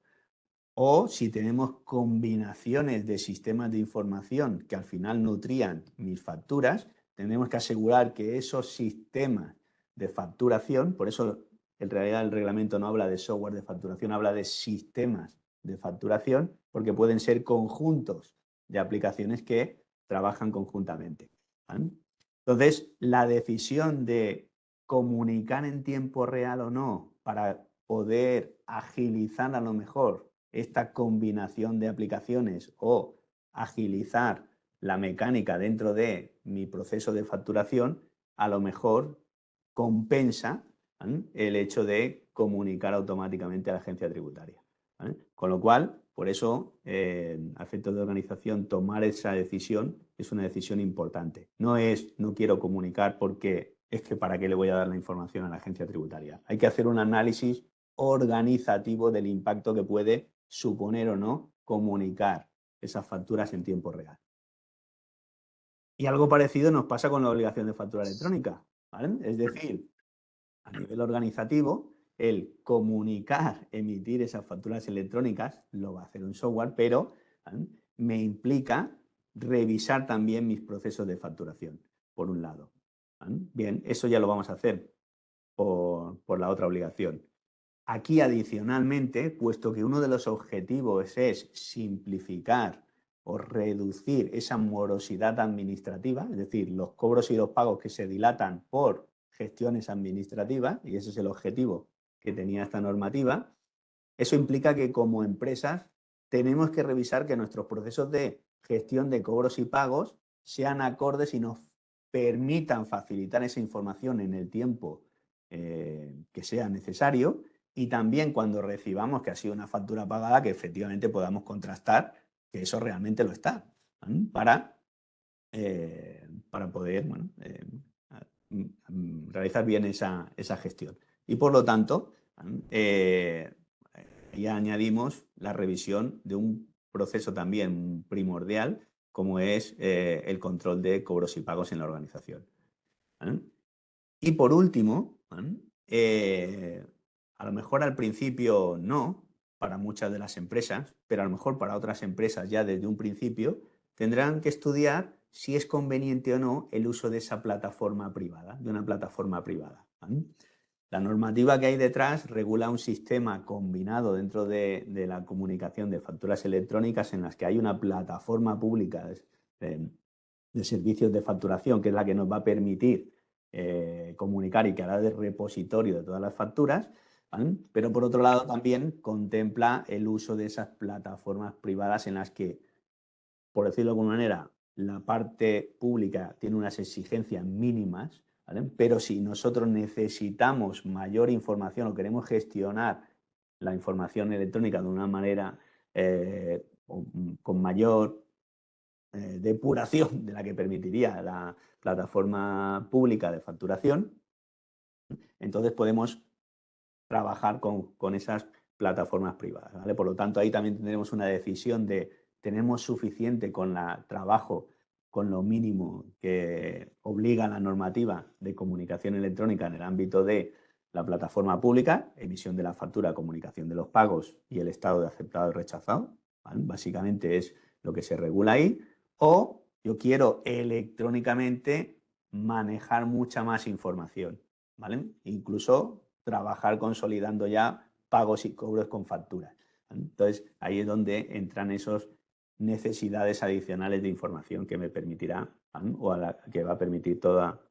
Speaker 3: O si tenemos combinaciones de sistemas de información que al final nutrían mis facturas, tenemos que asegurar que esos sistemas de facturación, por eso en realidad el reglamento no habla de software de facturación, habla de sistemas de facturación, porque pueden ser conjuntos de aplicaciones que trabajan conjuntamente, ¿vale? Entonces, la decisión de comunicar en tiempo real o no para poder agilizar a lo mejor esta combinación de aplicaciones o agilizar la mecánica dentro de mi proceso de facturación, a lo mejor compensa, ¿vale?, el hecho de comunicar automáticamente a la agencia tributaria, ¿vale? Con lo cual, por eso, a efectos de organización, tomar esa decisión es una decisión importante. No es no quiero comunicar porque es que para qué le voy a dar la información a la agencia tributaria. Hay que hacer un análisis organizativo del impacto que puede suponer o no comunicar esas facturas en tiempo real. Y algo parecido nos pasa con la obligación de factura electrónica, ¿vale? Es decir, a nivel organizativo, el comunicar, emitir esas facturas electrónicas, lo va a hacer un software, pero, ¿vale?, me implica revisar también mis procesos de facturación, por un lado, ¿vale? Bien, eso ya lo vamos a hacer por la otra obligación. Aquí, adicionalmente, puesto que uno de los objetivos es simplificar o reducir esa morosidad administrativa, es decir, los cobros y los pagos que se dilatan por gestiones administrativas, y ese es el objetivo que tenía esta normativa, eso implica que como empresas tenemos que revisar que nuestros procesos de gestión de cobros y pagos sean acordes y nos permitan facilitar esa información en el tiempo que sea necesario, y también cuando recibamos que ha sido una factura pagada, que efectivamente podamos contrastar que eso realmente lo está, ¿vale?, para poder, bueno, realizar bien esa gestión. Y por lo tanto, ya añadimos la revisión de un proceso también primordial, como es el control de cobros y pagos en la organización, ¿vale? Y por último, ¿vale?, a lo mejor al principio no, para muchas de las empresas, pero a lo mejor para otras empresas ya desde un principio tendrán que estudiar si es conveniente o no el uso de esa plataforma privada, de una plataforma privada, ¿vale? La normativa que hay detrás regula un sistema combinado dentro de la comunicación de facturas electrónicas en las que hay una plataforma pública de servicios de facturación, que es la que nos va a permitir comunicar y que hará de repositorio de todas las facturas, ¿vale? Pero por otro lado también contempla el uso de esas plataformas privadas en las que, por decirlo de alguna manera, la parte pública tiene unas exigencias mínimas, ¿vale? Pero si nosotros necesitamos mayor información o queremos gestionar la información electrónica de una manera con mayor depuración de la que permitiría la plataforma pública de facturación, entonces podemos trabajar con esas plataformas privadas, ¿vale? Por lo tanto, ahí también tendremos una decisión de tenemos suficiente con el trabajo, con lo mínimo que obliga la normativa de comunicación electrónica en el ámbito de la plataforma pública, emisión de la factura, comunicación de los pagos y el estado de aceptado y rechazado, ¿vale? Básicamente es lo que se regula ahí. O yo quiero electrónicamente manejar mucha más información, ¿vale? Incluso trabajar consolidando ya pagos y cobros con facturas, ¿vale? Entonces, ahí es donde entran esas necesidades adicionales de información que me permitirá, ¿vale? Que va a permitir toda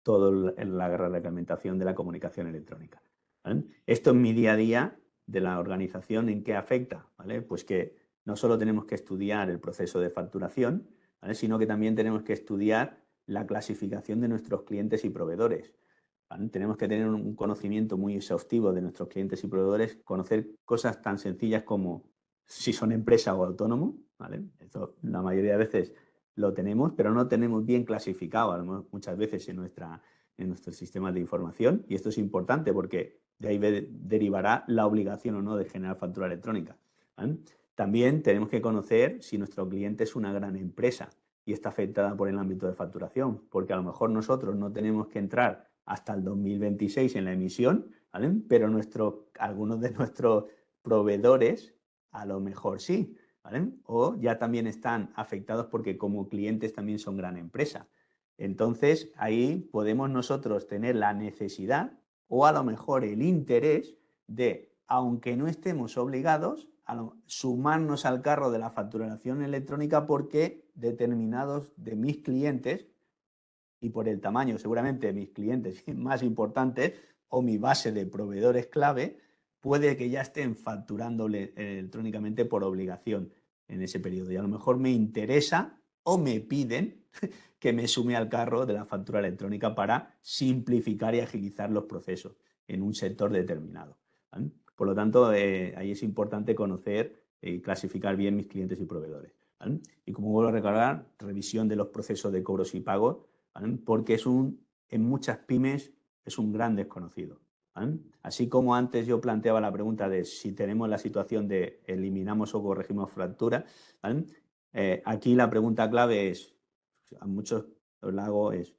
Speaker 3: la reglamentación de la comunicación electrónica, ¿vale? Esto en mi día a día de la organización, ¿en qué afecta? ¿Vale? Pues que no solo tenemos que estudiar el proceso de facturación, ¿vale? Sino que también tenemos que estudiar la clasificación de nuestros clientes y proveedores, ¿vale? Tenemos que tener un conocimiento muy exhaustivo de nuestros clientes y proveedores, conocer cosas tan sencillas como si son empresa o autónomo, ¿vale? Esto la mayoría de veces lo tenemos, pero no tenemos bien clasificado muchas veces en nuestros sistemas de información, y esto es importante porque de ahí derivará la obligación o no de generar factura electrónica, ¿vale? También tenemos que conocer si nuestro cliente es una gran empresa y está afectada por el ámbito de facturación, porque a lo mejor nosotros no tenemos que entrar hasta el 2026 en la emisión, ¿vale? Pero algunos de nuestros proveedores a lo mejor sí, ¿vale? O ya también están afectados porque como clientes también son gran empresa. Entonces, ahí podemos nosotros tener la necesidad o a lo mejor el interés de, aunque no estemos obligados, sumarnos al carro de la facturación electrónica porque determinados de mis clientes, y por el tamaño seguramente de mis clientes más importantes o mi base de proveedores clave, puede que ya estén facturando electrónicamente por obligación en ese periodo. Y a lo mejor me interesa o me piden que me sume al carro de la factura electrónica para simplificar y agilizar los procesos en un sector determinado, ¿vale? Por lo tanto, ahí es importante conocer y clasificar bien mis clientes y proveedores, ¿vale? Y como vuelvo a recordar, revisión de los procesos de cobros y pagos, ¿vale? Porque en muchas pymes es un gran desconocido, ¿vale? Así como antes yo planteaba la pregunta de si tenemos la situación de eliminamos o corregimos fracturas, ¿vale? Aquí la pregunta clave es, a muchos os la hago, es,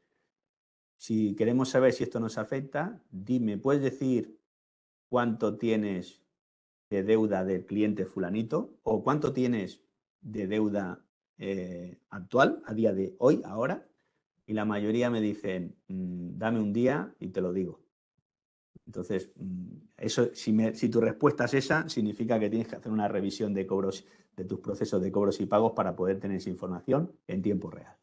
Speaker 3: si queremos saber si esto nos afecta, dime, ¿puedes decir cuánto tienes de deuda del cliente fulanito o cuánto tienes de deuda actual, a día de hoy, ahora? Y la mayoría me dicen, dame un día y te lo digo. Entonces, eso, si tu respuesta es esa, significa que tienes que hacer una revisión de cobros, de tus procesos de cobros y pagos para poder tener esa información en tiempo real.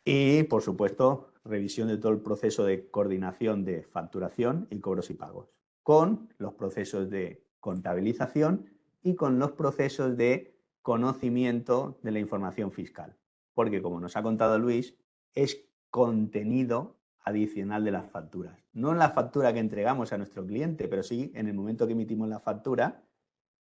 Speaker 3: Y, por supuesto, revisión de todo el proceso de coordinación de facturación y cobros y pagos, con los procesos de contabilización y con los procesos de conocimiento de la información fiscal. Porque, como nos ha contado Luis, es contenido adicional de las facturas. No en la factura que entregamos a nuestro cliente, pero sí en el momento que emitimos la factura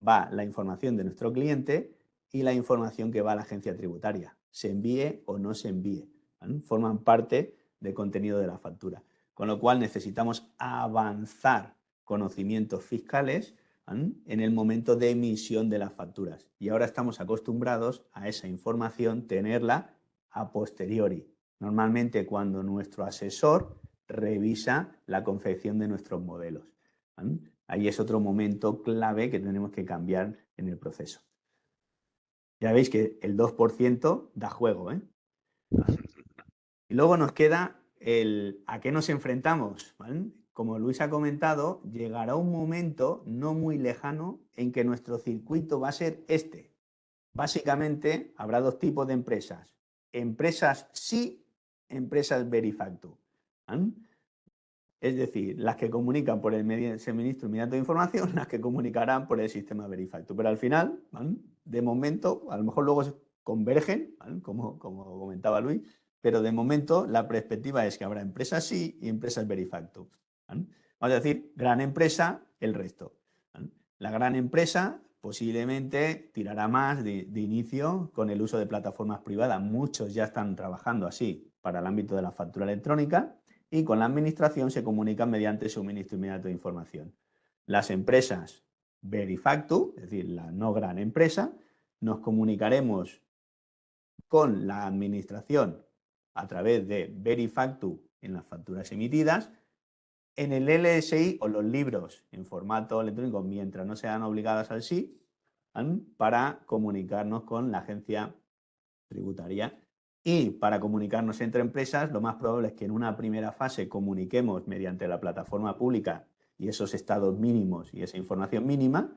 Speaker 3: va la información de nuestro cliente y la información que va a la agencia tributaria, se envíe o no se envíe, ¿vale? Forman parte del contenido de la factura. Con lo cual necesitamos avanzar conocimientos fiscales, ¿vale? En el momento de emisión de las facturas. Y ahora estamos acostumbrados a esa información tenerla a posteriori. Normalmente cuando nuestro asesor revisa la confección de nuestros modelos, ¿vale? Ahí es otro momento clave que tenemos que cambiar en el proceso. Ya veis que el 2% da juego, ¿eh? ¿Vale? Y luego nos queda a qué nos enfrentamos, ¿vale? Como Luis ha comentado, llegará un momento no muy lejano en que nuestro circuito va a ser este. Básicamente habrá dos tipos de empresas. Empresas sí, empresas verifacto, ¿vale? Es decir, las que comunican por el suministro inmediato de información, las que comunicarán por el sistema Verifacto. Pero al final, ¿vale? De momento, a lo mejor luego se convergen, ¿vale? Como comentaba Luis, pero de momento la perspectiva es que habrá empresas sí y empresas Verifacto, ¿vale? Vamos a decir, gran empresa, el resto, ¿vale? La gran empresa posiblemente tirará más de inicio con el uso de plataformas privadas. Muchos ya están trabajando así para el ámbito de la factura electrónica, y con la administración se comunican mediante suministro inmediato de información. Las empresas Verifactu, es decir, la no gran empresa, nos comunicaremos con la administración a través de Verifactu en las facturas emitidas. En el LSI o los libros en formato electrónico, mientras no sean obligadas al sí, para comunicarnos con la agencia tributaria. Y para comunicarnos entre empresas, lo más probable es que en una primera fase comuniquemos mediante la plataforma pública y esos estados mínimos y esa información mínima,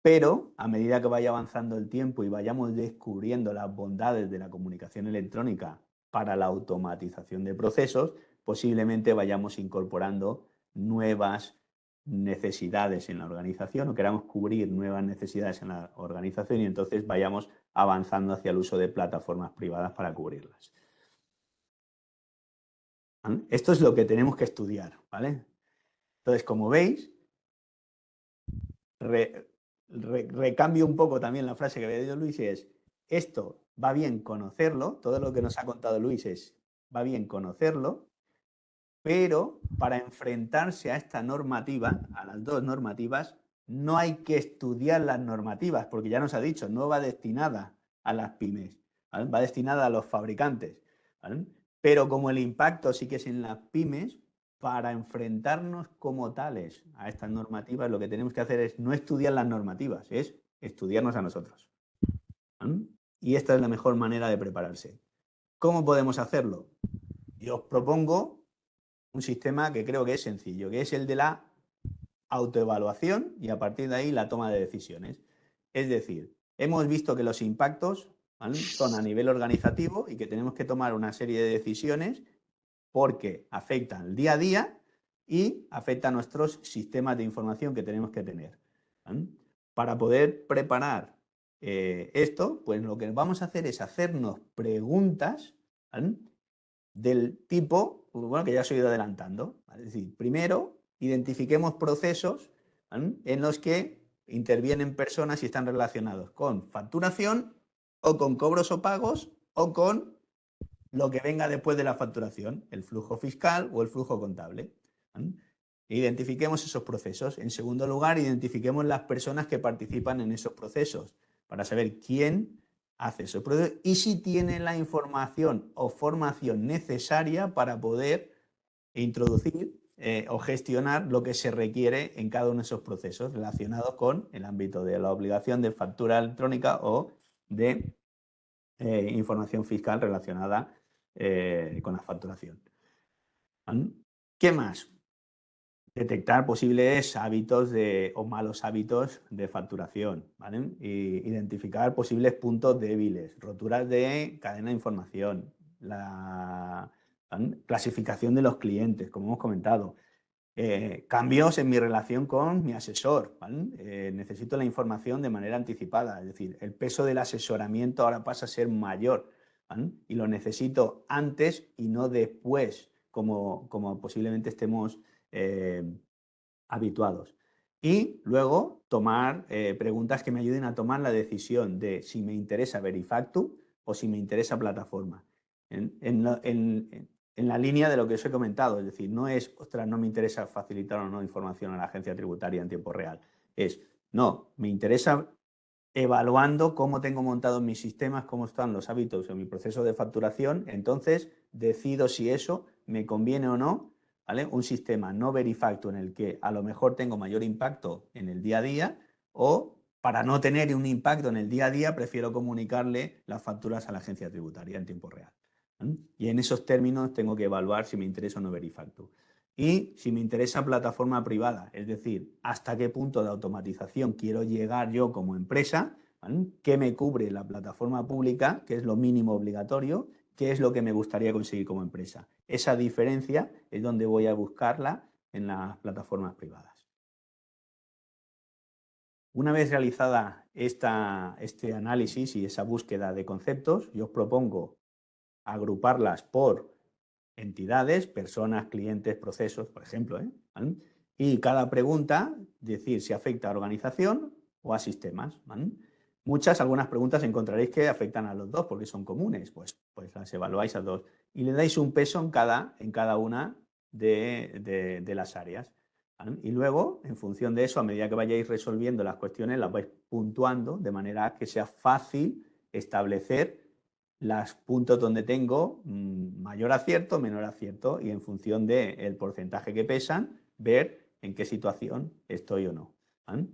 Speaker 3: pero a medida que vaya avanzando el tiempo y vayamos descubriendo las bondades de la comunicación electrónica para la automatización de procesos, posiblemente vayamos incorporando nuevas necesidades en la organización o queramos cubrir nuevas necesidades en la organización y entonces vayamos avanzando hacia el uso de plataformas privadas para cubrirlas. ¿Vale? Esto es lo que tenemos que estudiar, ¿vale? Entonces, como veis, recambio un poco también la frase que había dicho Luis, es, esto va bien conocerlo, todo lo que nos ha contado Luis va bien conocerlo, pero para enfrentarse a esta normativa, a las dos normativas, no hay que estudiar las normativas, porque ya nos ha dicho, no va destinada a las pymes, ¿vale? Va destinada a los fabricantes, ¿vale? Pero como el impacto sí que es en las pymes, para enfrentarnos como tales a estas normativas, lo que tenemos que hacer es no estudiar las normativas, es estudiarnos a nosotros, ¿vale? Y esta es la mejor manera de prepararse. ¿Cómo podemos hacerlo? Yo os propongo un sistema que creo que es sencillo, que es el de la autoevaluación y a partir de ahí la toma de decisiones. Es decir, hemos visto que los impactos, ¿vale?, son a nivel organizativo y que tenemos que tomar una serie de decisiones porque afectan el día a día y afectan nuestros sistemas de información que tenemos que tener, ¿vale? Para poder preparar esto, pues lo que vamos a hacer es hacernos preguntas, ¿vale?, del tipo, bueno, que ya os he ido adelantando. ¿Vale? Es decir, primero identifiquemos procesos, ¿vale?, en los que intervienen personas y están relacionados con facturación o con cobros o pagos o con lo que venga después de la facturación, el flujo fiscal o el flujo contable, ¿vale? Identifiquemos esos procesos. En segundo lugar, identifiquemos las personas que participan en esos procesos para saber quién hace esos procesos y si tiene la información o formación necesaria para poder introducir o gestionar lo que se requiere en cada uno de esos procesos relacionados con el ámbito de la obligación de factura electrónica o de información fiscal relacionada con la facturación. ¿Vale? ¿Qué más? Detectar posibles hábitos o malos hábitos de facturación, ¿vale? Identificar posibles puntos débiles, roturas de cadena de información, la clasificación de los clientes, como hemos comentado, cambios en mi relación con mi asesor, ¿vale? Necesito la información de manera anticipada, es decir, el peso del asesoramiento ahora pasa a ser mayor, ¿vale?, y lo necesito antes y no después, como posiblemente estemos habituados. Y luego tomar preguntas que me ayuden a tomar la decisión de si me interesa Verifactu o si me interesa plataforma. En la línea de lo que os he comentado, es decir, no es, ostras, no me interesa facilitar o no información a la agencia tributaria en tiempo real. Es, no, me interesa evaluando cómo tengo montados mis sistemas, cómo están los hábitos en mi proceso de facturación, entonces decido si eso me conviene o no, ¿vale? Un sistema no Verifactu en el que a lo mejor tengo mayor impacto en el día a día o para no tener un impacto en el día a día prefiero comunicarle las facturas a la agencia tributaria en tiempo real, ¿vale? Y en esos términos tengo que evaluar si me interesa o no Verifactu. Y si me interesa plataforma privada, es decir, hasta qué punto de automatización quiero llegar yo como empresa, ¿vale?, qué me cubre la plataforma pública, qué es lo mínimo obligatorio, qué es lo que me gustaría conseguir como empresa. Esa diferencia es donde voy a buscarla en las plataformas privadas. Una vez realizada este análisis y esa búsqueda de conceptos, yo os propongo agruparlas por entidades, personas, clientes, procesos, por ejemplo, ¿vale? Y cada pregunta decir si afecta a organización o a sistemas, ¿vale? Algunas preguntas encontraréis que afectan a los dos porque son comunes, pues las evaluáis a dos y le dais un peso en cada una de las áreas. ¿vale? Y luego, en función de eso, a medida que vayáis resolviendo las cuestiones, las vais puntuando de manera que sea fácil establecer los puntos donde tengo mayor acierto, menor acierto, y en función del porcentaje que pesan, ver en qué situación estoy o no, ¿vale?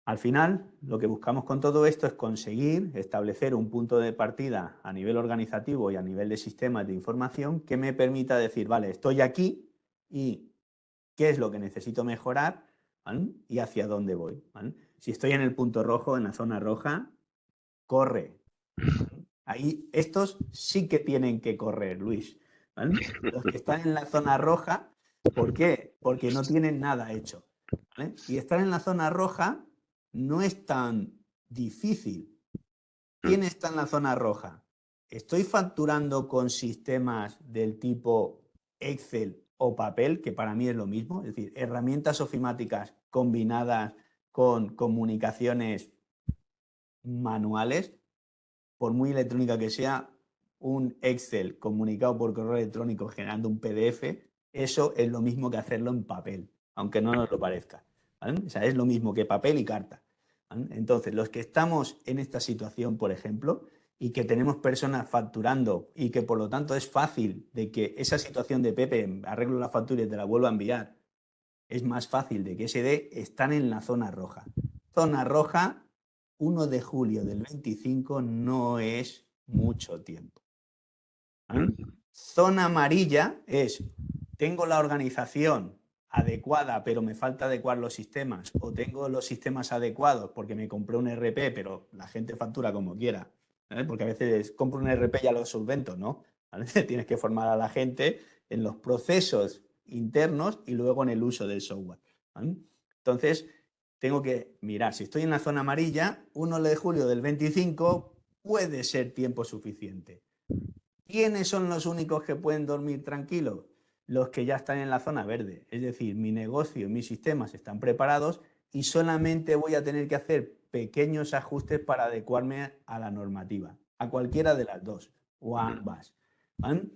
Speaker 3: Al final, lo que buscamos con todo esto es conseguir establecer un punto de partida a nivel organizativo y a nivel de sistemas de información que me permita decir, vale, estoy aquí y qué es lo que necesito mejorar, ¿vale? Y hacia dónde voy, ¿vale? Si estoy en el punto rojo, en la zona roja, corre. Ahí estos sí que tienen que correr, Luis, ¿vale? Los que están en la zona roja, ¿por qué? Porque no tienen nada hecho, ¿vale? Y estar en la zona roja no es tan difícil. ¿Quién está en la zona roja? ¿Estoy facturando con sistemas del tipo Excel o papel, que para mí es lo mismo? Es decir, herramientas ofimáticas combinadas con comunicaciones manuales, por muy electrónica que sea, un Excel comunicado por correo electrónico generando un PDF, eso es lo mismo que hacerlo en papel, aunque no nos lo parezca, ¿vale? O sea, es lo mismo que papel y carta, ¿vale? Entonces, los que estamos en esta situación, por ejemplo, y que tenemos personas facturando y que por lo tanto es fácil de que esa situación de Pepe, arreglo la factura y te la vuelvo a enviar, es más fácil de que se dé, están en la zona roja. Zona roja, 1 de julio del 25 no es mucho tiempo, ¿vale? Zona amarilla es, tengo la organización adecuada, pero me falta adecuar los sistemas, o tengo los sistemas adecuados porque me compré un RP, pero la gente factura como quiera, ¿vale? Porque a veces compro un RP y ya lo solvento, ¿no? ¿Vale? Tienes que formar a la gente en los procesos internos y luego en el uso del software, ¿vale? Entonces, tengo que mirar, si estoy en la zona amarilla, 1 de julio del 25 puede ser tiempo suficiente. ¿Quiénes son los únicos que pueden dormir tranquilos? Los que ya están en la zona verde. Es decir, mi negocio, mis sistemas están preparados y solamente voy a tener que hacer pequeños ajustes para adecuarme a la normativa, a cualquiera de las dos o a ambas, ¿vale?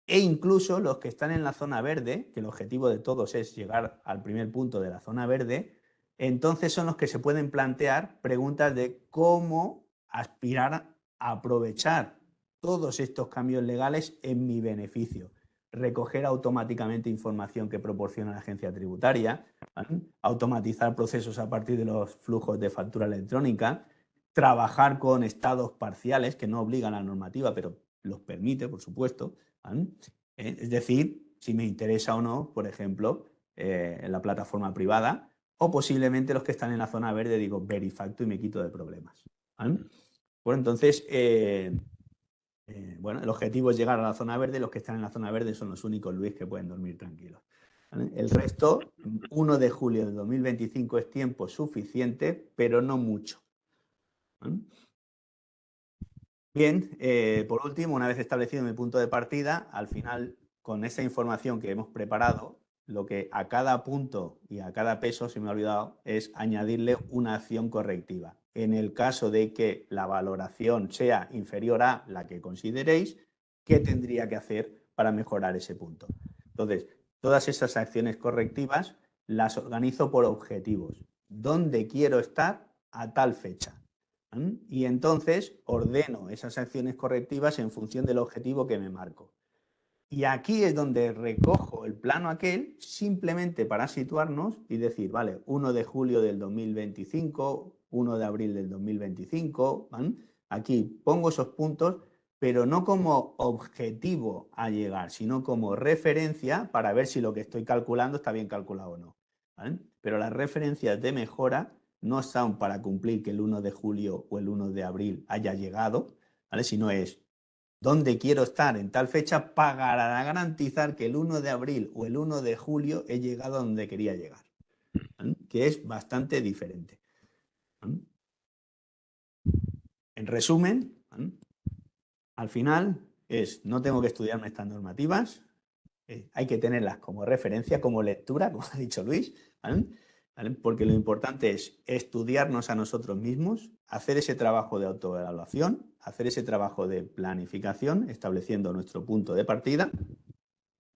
Speaker 3: E incluso los que están en la zona verde, que el objetivo de todos es llegar al primer punto de la zona verde, entonces son los que se pueden plantear preguntas de cómo aspirar a aprovechar todos estos cambios legales en mi beneficio. Recoger automáticamente información que proporciona la agencia tributaria, ¿vale? Automatizar procesos a partir de los flujos de factura electrónica, trabajar con estados parciales que no obligan a la normativa, pero los permite, por supuesto, ¿vale? Es decir, si me interesa o no, por ejemplo, en la plataforma privada, o posiblemente los que están en la zona verde, digo, verifacto y me quito de problemas, ¿vale? Bueno, entonces, bueno, el objetivo es llegar a la zona verde. Los que están en la zona verde son los únicos, Luis, que pueden dormir tranquilos, ¿vale? El resto, 1 de julio de 2025 es tiempo suficiente, pero no mucho, ¿vale? Bien, por último, una vez establecido mi punto de partida, al final, con esa información que hemos preparado, lo que a cada punto y a cada peso, se me ha olvidado, es añadirle una acción correctiva. En el caso de que la valoración sea inferior a la que consideréis, ¿qué tendría que hacer para mejorar ese punto? Entonces, todas esas acciones correctivas las organizo por objetivos. ¿Dónde quiero estar a tal fecha? Y entonces ordeno esas acciones correctivas en función del objetivo que me marco. Y aquí es donde recojo el plano aquel simplemente para situarnos y decir, vale, 1 de julio del 2025, 1 de abril del 2025, ¿vale? Aquí pongo esos puntos, pero no como objetivo a llegar, sino como referencia para ver si lo que estoy calculando está bien calculado o no, ¿vale? Pero las referencias de mejora no son para cumplir que el 1 de julio o el 1 de abril haya llegado, ¿vale? Sino es dónde quiero estar en tal fecha para garantizar que el 1 de abril o el 1 de julio he llegado a donde quería llegar, ¿vale? Que es bastante diferente, ¿vale? En resumen, ¿vale? Al final es, no tengo que estudiarme estas normativas, hay que tenerlas como referencia, como lectura, como ha dicho Luis, ¿vale? ¿Vale? Porque lo importante es estudiarnos a nosotros mismos, hacer ese trabajo de autoevaluación, hacer ese trabajo de planificación, estableciendo nuestro punto de partida,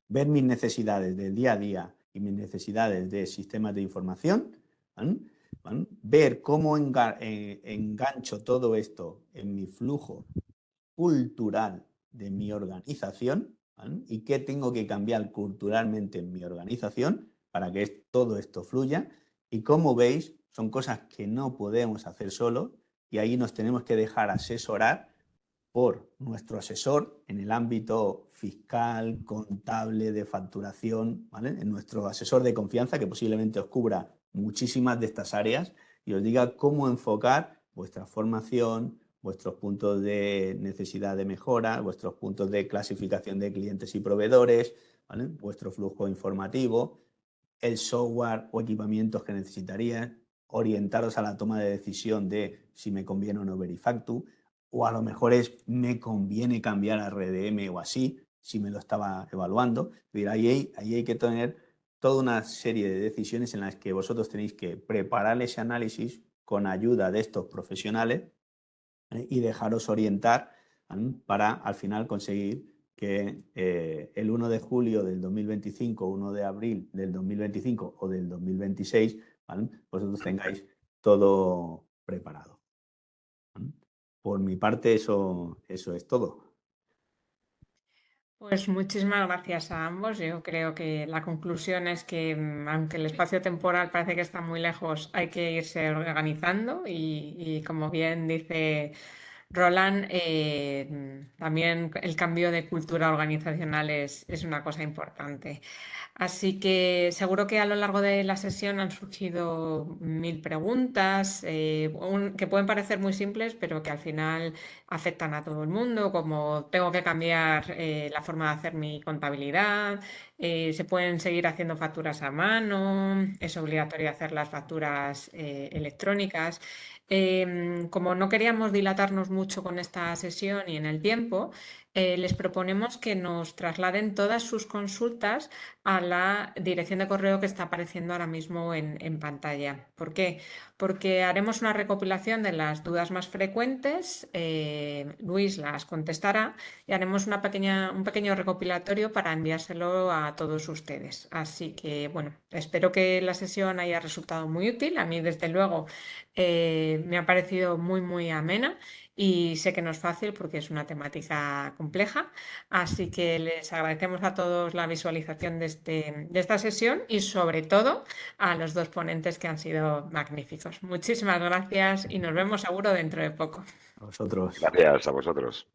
Speaker 3: ver mis necesidades del día a día y mis necesidades de sistemas de información, ¿vale? ¿Vale? Ver cómo engancho todo esto en mi flujo cultural de mi organización, ¿vale? Y qué tengo que cambiar culturalmente en mi organización para que todo esto fluya. Y como veis, son cosas que no podemos hacer solo y ahí nos tenemos que dejar asesorar por nuestro asesor en el ámbito fiscal, contable, de facturación, ¿vale? En nuestro asesor de confianza que posiblemente os cubra muchísimas de estas áreas y os diga cómo enfocar vuestra formación, vuestros puntos de necesidad de mejora, vuestros puntos de clasificación de clientes y proveedores, ¿vale? Vuestro flujo informativo, el software o equipamientos que necesitarías, orientaros a la toma de decisión de si me conviene o no Verifactu, o a lo mejor me conviene cambiar a RDM o así, si me lo estaba evaluando. Ahí hay que tener toda una serie de decisiones en las que vosotros tenéis que preparar ese análisis con ayuda de estos profesionales y dejaros orientar, ¿vale? Para al final conseguir que el 1 de julio del 2025, 1 de abril del 2025 o del 2026, ¿vale? Vosotros tengáis todo preparado, ¿vale? Por mi parte, eso es todo.
Speaker 1: Pues muchísimas gracias a ambos. Yo creo que la conclusión es que, aunque el espacio temporal parece que está muy lejos, hay que irse organizando y como bien dice Roland, también el cambio de cultura organizacional es una cosa importante. Así que seguro que a lo largo de la sesión han surgido 1000 preguntas que pueden parecer muy simples, pero que al final afectan a todo el mundo, como tengo que cambiar la forma de hacer mi contabilidad, se pueden seguir haciendo facturas a mano, es obligatorio hacer las facturas electrónicas. Como no queríamos dilatarnos mucho con esta sesión y en el tiempo, les proponemos que nos trasladen todas sus consultas a la dirección de correo que está apareciendo ahora mismo en pantalla. ¿Por qué? Porque haremos una recopilación de las dudas más frecuentes, Luis las contestará y haremos un pequeño recopilatorio para enviárselo a todos ustedes. Así que, bueno, espero que la sesión haya resultado muy útil. A mí, desde luego, me ha parecido muy, muy amena y sé que no es fácil porque es una temática compleja. Así que les agradecemos a todos la visualización de esta sesión y sobre todo a los dos ponentes que han sido magníficos. Muchísimas gracias y nos vemos seguro dentro de poco.
Speaker 3: A vosotros.
Speaker 2: Gracias a vosotros.